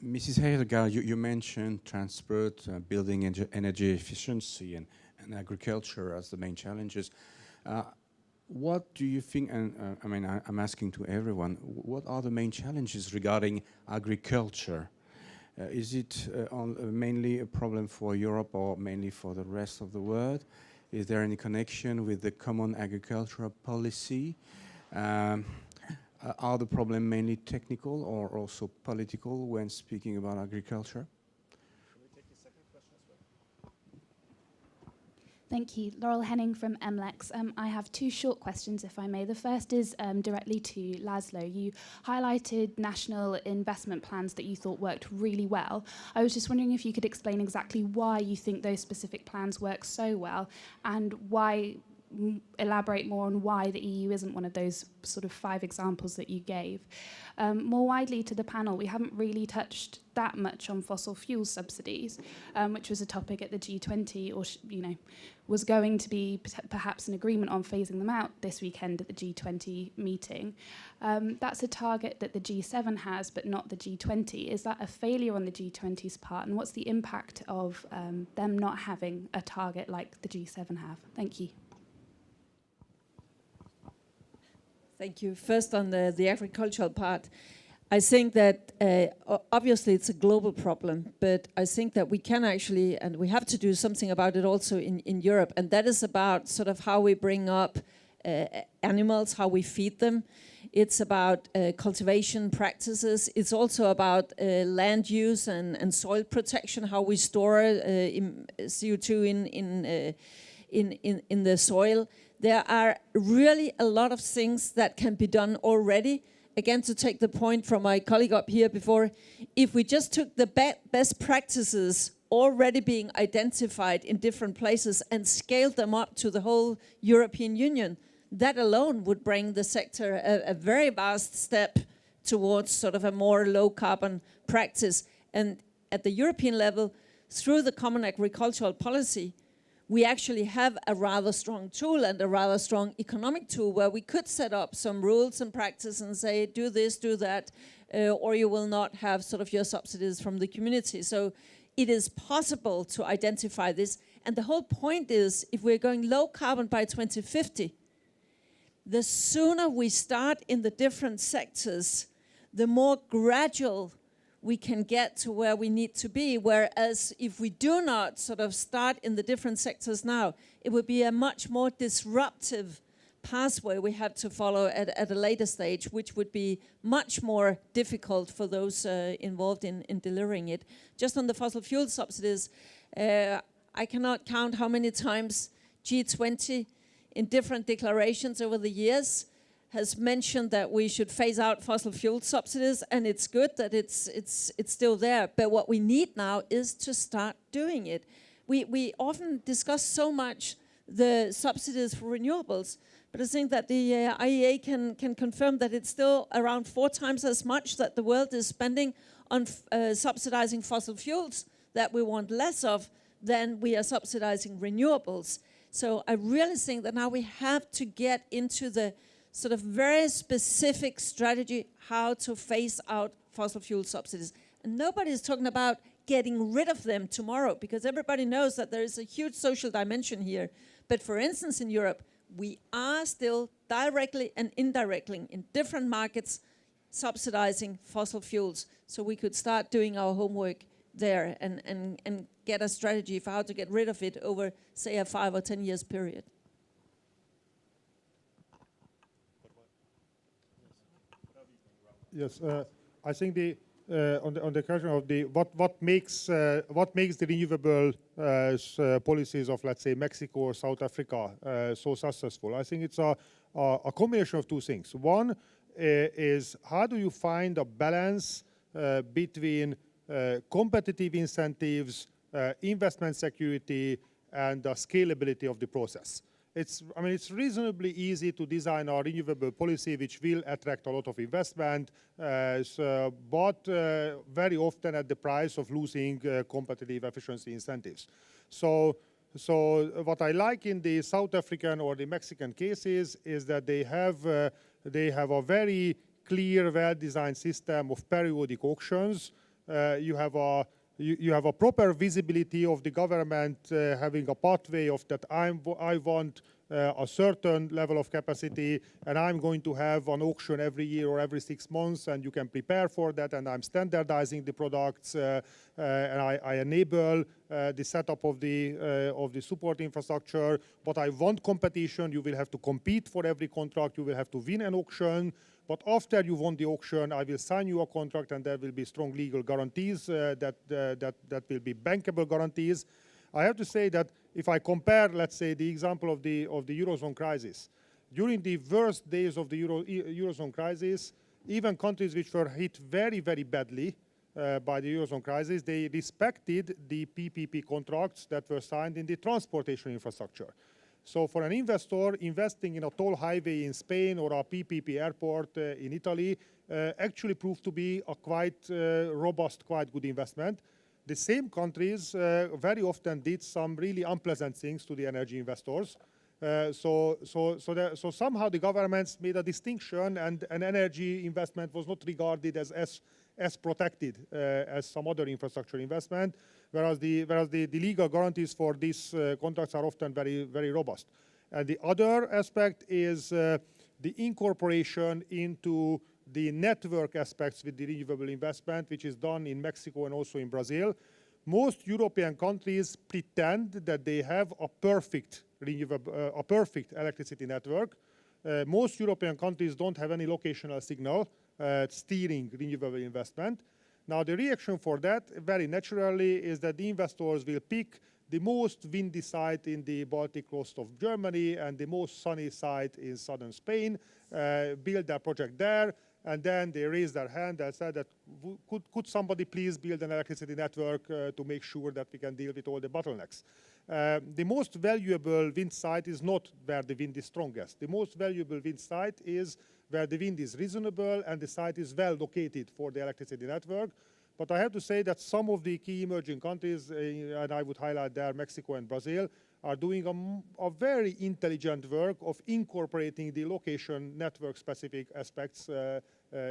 Mrs. Hedegaard, you mentioned transport, building energy efficiency, and agriculture as the main challenges. What do you think, and I mean, I'm asking to everyone, what are the main challenges regarding agriculture? Is it mainly a problem for Europe or mainly for the rest of the world? Is there any connection with the common agricultural policy? Are the problems mainly technical or also political when speaking about agriculture? Thank you. Laurel Henning from MLEX. I have two short questions, if I may. The first is directly to Laszlo. You highlighted national investment plans that you thought worked really well. I was just wondering if you could explain exactly why you think those specific plans work so well, and why, elaborate more on why the EU isn't one of those sort of 5 examples that you gave. More widely to the panel, we haven't really touched that much on fossil fuel subsidies, which was a topic at the G20, or was going to be perhaps an agreement on phasing them out this weekend at the G20 meeting. That's a target that the G7 has, but not the G20. Is that a failure on the G20's part, and what's the impact of them not having a target like the G7 have? Thank you. Thank you. First on the agricultural part, I think that obviously it's a global problem, but I think that we can actually, and we have to do something about it also in Europe, and that is about sort of how we bring up animals, how we feed them. It's about cultivation practices. It's also about land use and soil protection, how we store CO2 in the soil. There are really a lot of things that can be done already. Again, to take the point from my colleague up here before, if we just took the best practices already being identified in different places and scaled them up to the whole European Union, that alone would bring the sector a very vast step towards sort of a more low carbon practice. And at the European level, through the common agricultural policy, we actually have a rather strong tool and a rather strong economic tool where we could set up some rules and practice and say, do this, do that, or you will not have sort of your subsidies from the community. So it is possible to identify this. And the whole point is, if we're going low carbon by 2050, the sooner we start in the different sectors, the more gradual we can get to where we need to be. Whereas if we do not sort of start in the different sectors now, it would be a much more disruptive pathway we have to follow at a later stage, which would be much more difficult for those involved in delivering it. Just on the fossil fuel subsidies, I cannot count how many times G20 in different declarations over the years has mentioned that we should phase out fossil fuel subsidies, and it's good that it's still there. But what we need now is to start doing it. We often discuss so much the subsidies for renewables, but I think that the IEA can confirm that it's still around 4 times as much that the world is spending on subsidizing fossil fuels that we want less of than we are subsidizing renewables. So I really think that now we have to get into the sort of very specific strategy how to phase out fossil fuel subsidies. And nobody is talking about getting rid of them tomorrow, because everybody knows that there is a huge social dimension here. But for instance, in Europe, we are still directly and indirectly in different markets subsidizing fossil fuels. So we could start doing our homework there and get a strategy for how to get rid of it over, say, a 5 or 10 years period. Yes, I think on the question of what makes the renewable policies of, let's say, Mexico or South Africa so successful, I think it's a combination of 2 things. One is, how do you find a balance between competitive incentives, investment security, and the scalability of the process? It's reasonably easy to design a renewable policy which will attract a lot of investment, but very often at the price of losing competitive efficiency incentives. So what I like in the South African or the Mexican cases is that they have a very clear, well-designed system of periodic auctions. You have a proper visibility of the government having a pathway of that I want a certain level of capacity, and I'm going to have an auction every year or every 6 months, and you can prepare for that, and I'm standardizing the products, and I enable the setup of the support infrastructure. But I want competition. You will have to compete for every contract. You will have to win an auction. But after you won the auction, I will sign you a contract, and there will be strong legal guarantees that will be bankable guarantees. I have to say that if I compare, let's say, the example of the Eurozone crisis, during the worst days of the Eurozone crisis, even countries which were hit very, very badly by the Eurozone crisis, they respected the PPP contracts that were signed in the transportation infrastructure. So for an investor investing in a toll highway in Spain or a PPP airport in Italy actually proved to be a quite robust, quite good investment. The same countries very often did some really unpleasant things to the energy investors. So somehow the governments made a distinction, and an energy investment was not regarded as protected as some other infrastructure investment, whereas the legal guarantees for these contracts are often very, very robust. And the other aspect is the incorporation into the network aspects with the renewable investment, which is done in Mexico and also in Brazil. Most European countries pretend that they have a perfect electricity network. Most European countries don't have any locational signal steering renewable investment. Now, the reaction for that, very naturally, is that the investors will pick the most windy site in the Baltic coast of Germany and the most sunny site in southern Spain, build their project there, and then they raise their hand and said that could somebody please build an electricity network to make sure that we can deal with all the bottlenecks. The most valuable wind site is not where the wind is strongest. The most valuable wind site is where the wind is reasonable and the site is well located for the electricity network. But I have to say that some of the key emerging countries, and I would highlight there Mexico and Brazil, are doing a very intelligent work of incorporating the location network-specific aspects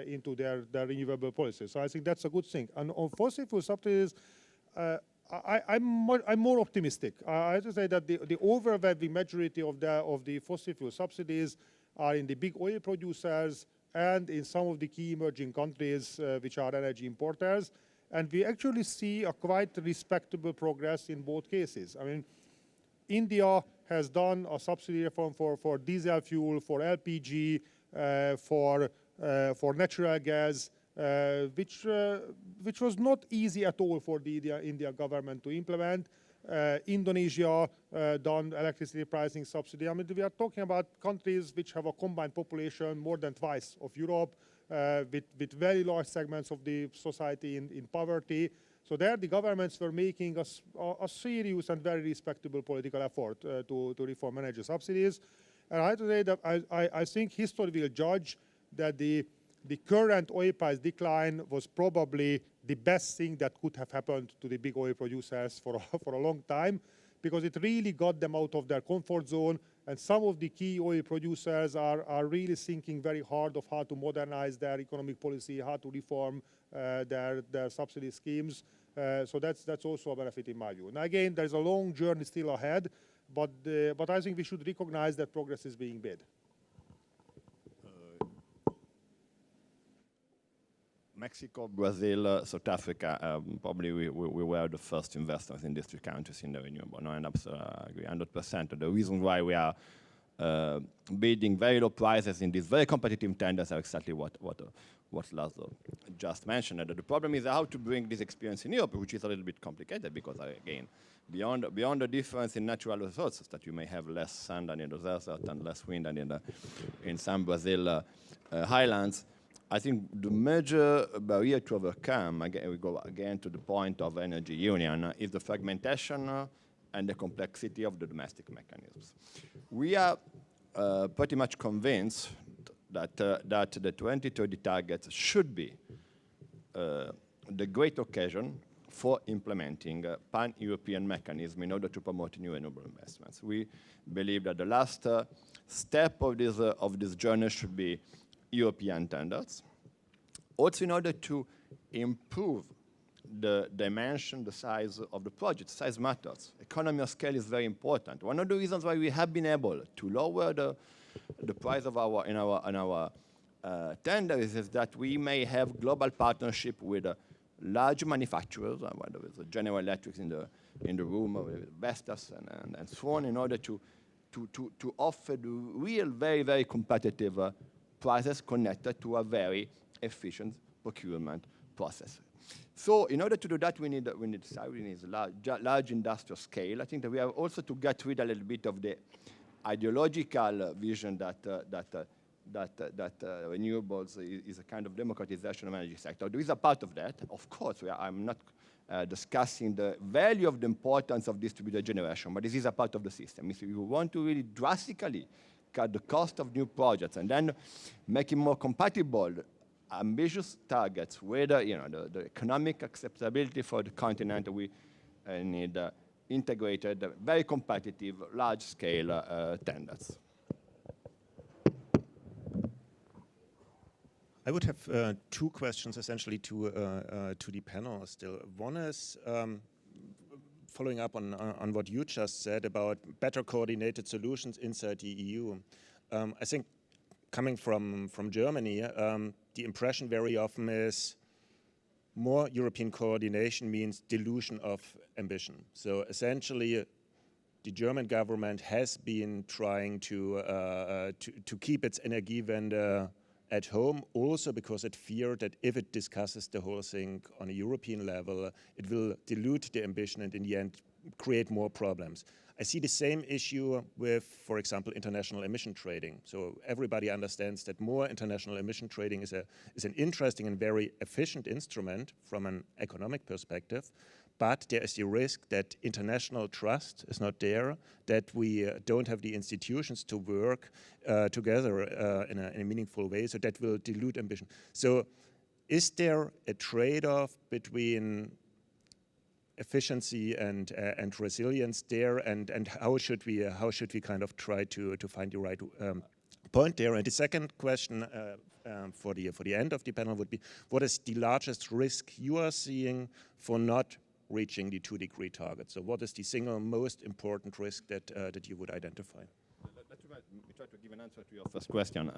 into their renewable policies. So I think that's a good thing. And on fossil fuel subsidies, I'm more optimistic. I have to say that the overwhelming majority of the fossil fuel subsidies are in the big oil producers and in some of the key emerging countries which are energy importers. And we actually see a quite respectable progress in both cases. I mean, India has done a subsidy reform for diesel fuel, for LPG, for natural gas, which was not easy at all for the India government to implement. Indonesia done electricity pricing subsidy. I mean, we are talking about countries which have a combined population more than twice of Europe, with very large segments of the society in poverty. So there the governments were making a serious and very respectable political effort to reform energy subsidies. And I have to say that I think history will judge that the current oil price decline was probably the best thing that could have happened to the big oil producers for a long time, because it really got them out of their comfort zone. And some of the key oil producers are really thinking very hard of how to modernize their economic policy, how to reform their subsidy schemes. So that's also a benefit in my view. And again, there's a long journey still ahead, but I think we should recognize that progress is being made. Mexico, Brazil, South Africa, probably we were the first investors in these three countries in the renewable. No, and I agree 100%. The reason why we are bidding very low prices in these very competitive tenders are exactly what Laszlo just mentioned. The problem is how to bring this experience in Europe, which is a little bit complicated because, again, beyond the difference in natural resources, that you may have less sand than in the desert and less wind than in some Brazil highlands, I think the major barrier to overcome, again, we go again to the point of energy union, is the fragmentation and the complexity of the domestic mechanisms. We are pretty much convinced that the 2030 targets should be the great occasion for implementing a pan-European mechanism in order to promote new renewable investments. We believe that the last step of this journey should be European tenders, also in order to improve the dimension, the size of the project. Size matters. Economy of scale is very important. One of the reasons why we have been able to lower the price of our tenders is that we may have global partnership with large manufacturers, whether it's General Electric in the room, or Vestas and so on, in order to offer the real, very, very competitive prices connected to a very efficient procurement process. So in order to do that, we need large industrial scale. I think that we have also to get rid a little bit of the ideological vision that renewables is a kind of democratization of the energy sector. There is a part of that. Of course, I'm not discussing the value of the importance of distributed generation, but this is a part of the system. If you want to really drastically cut the cost of new projects and then make it more compatible, ambitious targets, whether the economic acceptability for the continent, we need integrated, very competitive, large-scale tenders. I would have two questions essentially to the panel still. One is following up on what you just said about better coordinated solutions inside the EU. I think coming from Germany, the impression very often is more European coordination means dilution of ambition. So essentially, the German government has been trying to keep its Energiewende at home, also because it feared that if it discusses the whole thing on a European level, it will dilute the ambition and in the end create more problems. I see the same issue with, for example, international emission trading. So everybody understands that more international emission trading is an interesting and very efficient instrument from an economic perspective, but there is the risk that international trust is not there, that we don't have the institutions to work together in a meaningful way, so that will dilute ambition. So is there a trade-off between efficiency and resilience there, and how should we kind of try to find the right point there? And the second question for the end of the panel would be, what is the largest risk you are seeing for not reaching the 2-degree target? So what is the single most important risk that you would identify? We try to give an answer to your first question,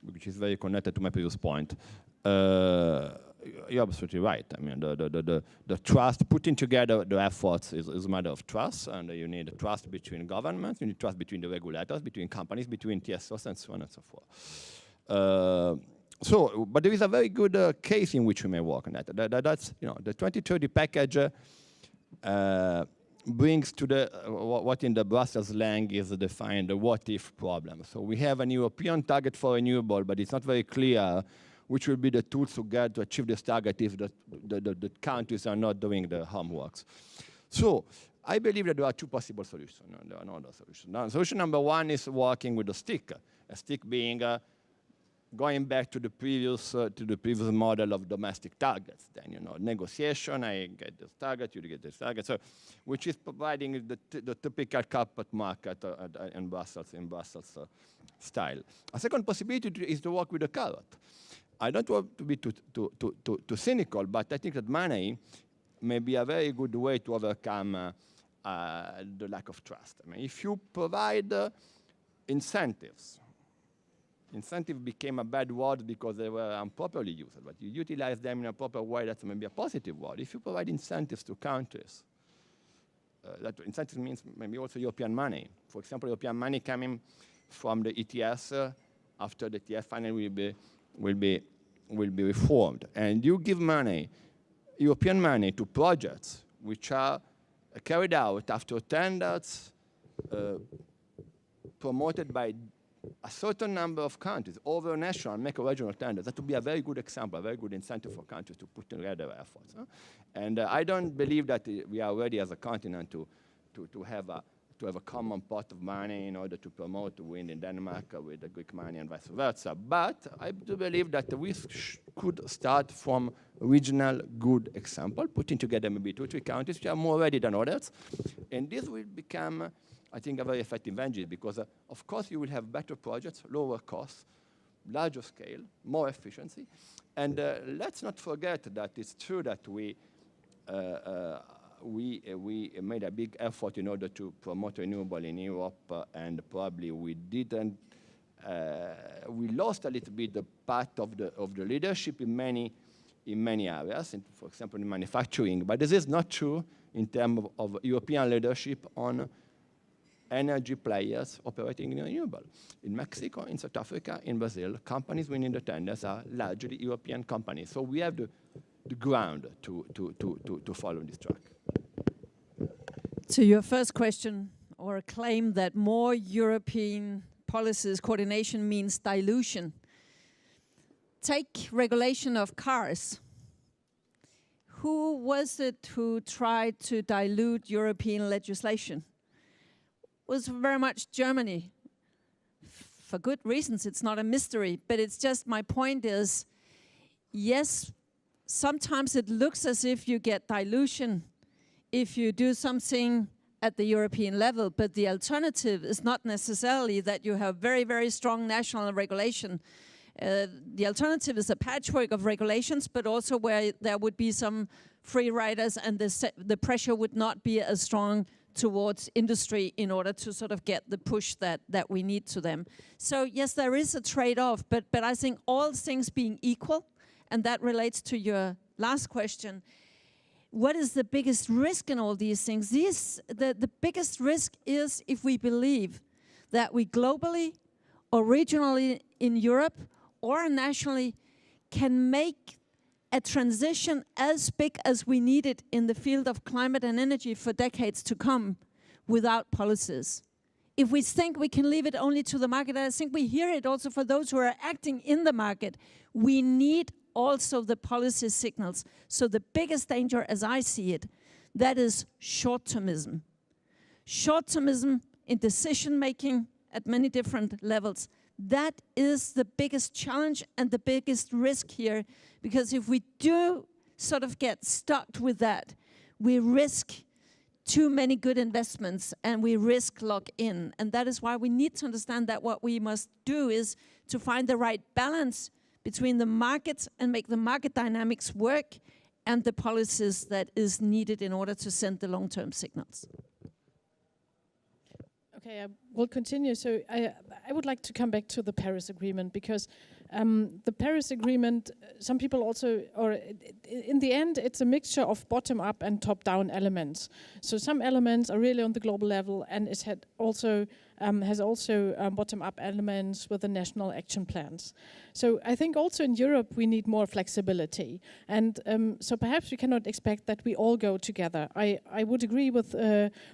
which is very connected to my previous point. You're absolutely right. I mean, the trust, putting together the efforts is a matter of trust, and you need trust between governments, you need trust between the regulators, between companies, between TSOs, and so on and so forth. But there is a very good case in which we may work on that. That's, the 2030 package brings to what in the Brussels slang is defined the what-if problem. So we have an European target for renewable, but it's not very clear which will be the tools to achieve this target if the countries are not doing the homeworks. So I believe that there are two possible solutions. There are no other solutions. Now, solution number one is working with a stick being going back to the previous model of domestic targets. Then, negotiation, I get this target, you get this target. So, which is providing the typical carpet market in Brussels style. A second possibility is to work with a carrot. I don't want to be too cynical, but I think that money may be a very good way to overcome the lack of trust. I mean, if you provide incentives, incentive became a bad word because they were improperly used, but you utilize them in a proper way, that's maybe a positive word. If you provide incentives to countries, that incentive means maybe also European money. For example, European money coming from the ETS after the ETS finally will be reformed. And you give money, European money, to projects which are carried out after tenders promoted by a certain number of countries over national and make a regional tender. That would be a very good example, a very good incentive for countries to put together efforts. And I don't believe that we are ready as a continent to have a common pot of money in order to promote the wind in Denmark with the Greek money and vice versa. But I do believe that we could start from regional good example, putting together maybe 2 or 3 countries which are more ready than others. And this will become, I think, a very effective engine because, of course, you will have better projects, lower costs, larger scale, more efficiency. And let's not forget that it's true that we we made a big effort in order to promote renewable in Europe, and probably we didn't. We lost a little bit the part of the leadership in many areas, for example, in manufacturing. But this is not true in terms of European leadership on energy players operating in renewable. In Mexico, in South Africa, in Brazil, companies winning the tenders are largely European companies. So we have the ground to follow this track. To your first question, or claim that more European policies coordination means dilution. Take regulation of cars. Who was it who tried to dilute European legislation? It was very much Germany. For good reasons, it's not a mystery, but it's just, my point is, yes, sometimes it looks as if you get dilution if you do something at the European level, but the alternative is not necessarily that you have very, very strong national regulation. The alternative is a patchwork of regulations, but also where there would be some free riders, and the pressure would not be as strong towards industry in order to sort of get the push that we need to them. So yes, there is a trade-off, but I think all things being equal, and that relates to your last question, what is the biggest risk in all these things? The biggest risk is if we believe that we globally or regionally in Europe or nationally can make a transition as big as we need it in the field of climate and energy for decades to come without policies. If we think we can leave it only to the market, I think we hear it also for those who are acting in the market, we need also the policy signals. So the biggest danger, as I see it, that is short-termism. Short-termism in decision-making at many different levels. That is the biggest challenge and the biggest risk here, because if we do sort of get stuck with that, we risk too many good investments and we risk lock-in. And that is why we need to understand that what we must do is to find the right balance between the markets and make the market dynamics work and the policies that is needed in order to send the long-term signals. Okay, I will continue. So I would like to come back to the Paris Agreement, because the Paris Agreement, some people also, or in the end, it's a mixture of bottom-up and top-down elements. So some elements are really on the global level, and it had also has also bottom-up elements with the national action plans. So I think also in Europe we need more flexibility, and so perhaps we cannot expect that we all go together. I would agree with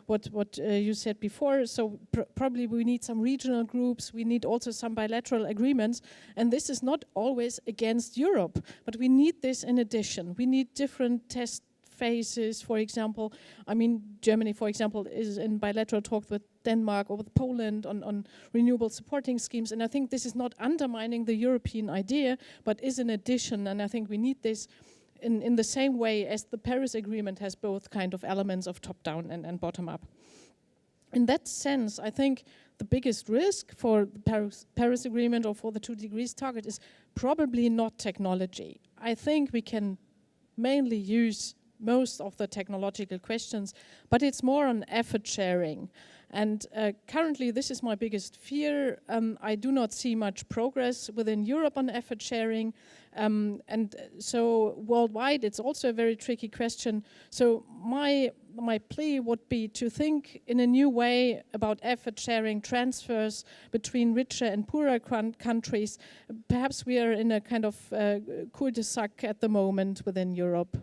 what you said before. So probably we need some regional groups. We need also some bilateral agreements, and this is not always against Europe, but we need this in addition. We need different test phases, for example. I mean, Germany, for example, is in bilateral talks with Denmark or with Poland on renewable supporting schemes, and I think this is not undermining the European idea, but is an addition, and I think we need this in the same way as the Paris Agreement has both kind of elements of top-down and bottom-up. In that sense, I think the biggest risk for the Paris Agreement or for the 2 degrees target is probably not technology. I think we can mainly use most of the technological questions, but it's more on effort sharing. And currently, this is my biggest fear. I do not see much progress within Europe on effort sharing. And so worldwide, it's also a very tricky question. So my plea would be to think in a new way about effort sharing transfers between richer and poorer countries. Perhaps we are in a kind of cul-de-sac at the moment within Europe.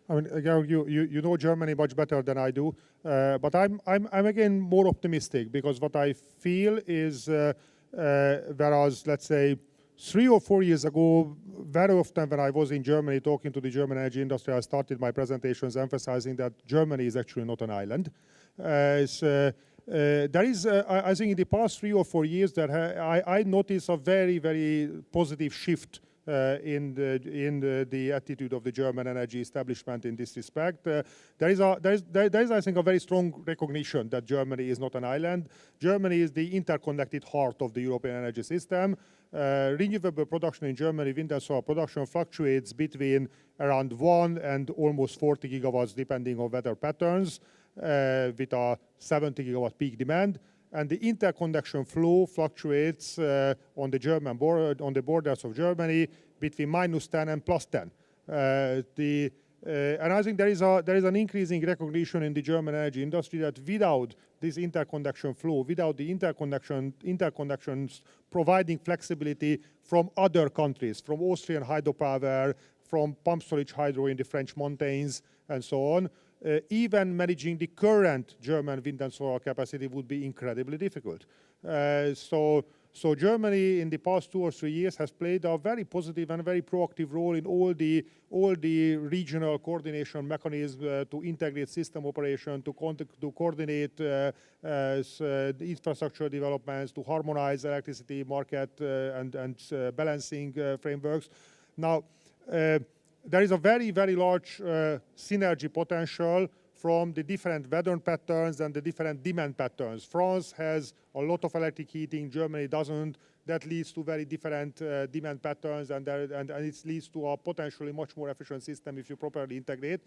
I mean, again, you know Germany much better than I do, but I'm again more optimistic, because what I feel is, whereas let's say 3 or 4 years ago, very often when I was in Germany talking to the German energy industry, I started my presentations emphasizing that Germany is actually not an island. There is, I think in the past 3 or 4 years that I noticed a very, very positive shift in the attitude of the German energy establishment in this respect. There is, I think, a very strong recognition that Germany is not an island. Germany is the interconnected heart of the European energy system. Renewable production in Germany, wind and solar production, fluctuates between around 1 and almost 40 gigawatts, depending on weather patterns, with a 70 gigawatt peak demand. And the interconnection flow fluctuates on the German border, on the borders of Germany, between -10 and +10. And I think there is an increasing recognition in the German energy industry that without this interconnection flow, without the interconnections providing flexibility from other countries, from Austrian hydropower, from pump storage hydro in the French mountains, and so on, even managing the current German wind and solar capacity would be incredibly difficult. So Germany in the past 2 or 3 years has played a very positive and very proactive role in all the regional coordination mechanisms to integrate system operation, to coordinate the infrastructure developments, to harmonize electricity market and balancing frameworks. Now, there is a very, very large synergy potential from the different weather patterns and the different demand patterns. France has a lot of electric heating, Germany doesn't. That leads to very different demand patterns, and it leads to a potentially much more efficient system if you properly integrate.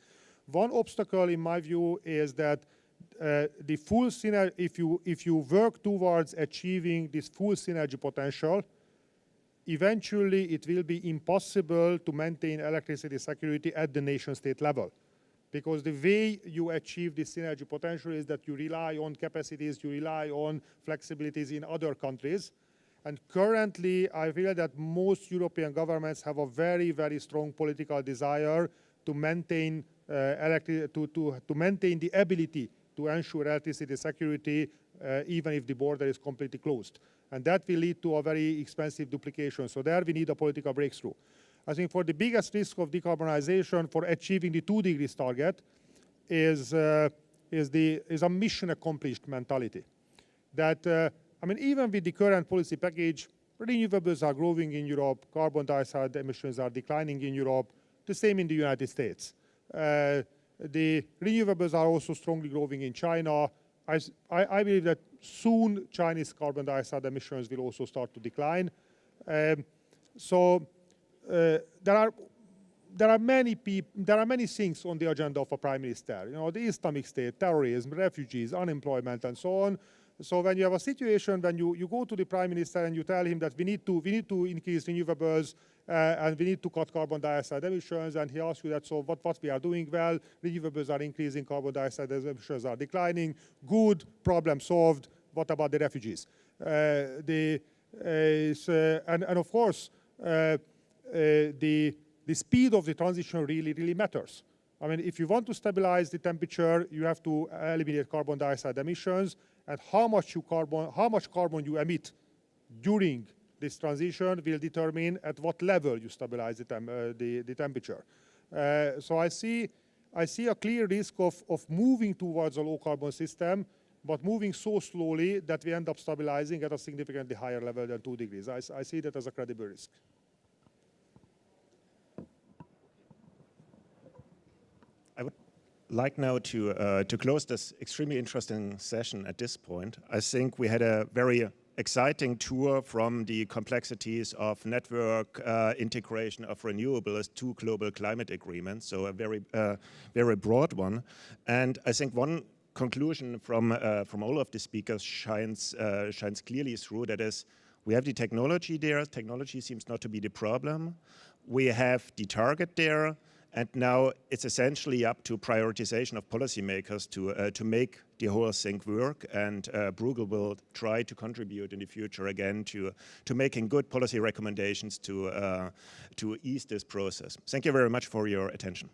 One obstacle, in my view, is that the full synergy, if you work towards achieving this full synergy potential, eventually it will be impossible to maintain electricity security at the nation-state level. Because the way you achieve this synergy potential is that you rely on capacities, you rely on flexibilities in other countries. And currently, I feel that most European governments have a very, very strong political desire to maintain maintain the ability to ensure electricity security, even if the border is completely closed. And that will lead to a very expensive duplication. So there we need a political breakthrough. I think for the biggest risk of decarbonization for achieving the 2 degrees target is a mission accomplished mentality. That, I mean, even with the current policy package, renewables are growing in Europe, carbon dioxide emissions are declining in Europe, the same in the United States. The renewables are also strongly growing in China. I believe that soon Chinese carbon dioxide emissions will also start to decline. There are many things on the agenda of a prime minister. You know, the Islamic State, terrorism, refugees, unemployment, and so on. So when you have a situation when you go to the prime minister and you tell him that we need to increase renewables and we need to cut carbon dioxide emissions, and he asks you that, so what we are doing? Well, renewables are increasing, carbon dioxide emissions are declining. Good, problem solved. What about the refugees? And of course, the speed of the transition really matters. I mean, if you want to stabilize the temperature, you have to eliminate carbon dioxide emissions, and how much carbon you emit during this transition will determine at what level you stabilize the temperature. So I see a clear risk of moving towards a low carbon system, but moving so slowly that we end up stabilizing at a significantly higher level than 2 degrees. I see that as a credible risk. I would like now to close this extremely interesting session at this point. I think we had a very exciting tour from the complexities of network integration of renewables to global climate agreements, so a very broad one. And I think one conclusion from all of the speakers shines clearly through, that is, we have the technology there. Technology seems not to be the problem. We have the target there. And now it's essentially up to prioritization of policymakers to make the whole thing work. And Bruegel will try to contribute in the future again to making good policy recommendations to ease this process. Thank you very much for your attention.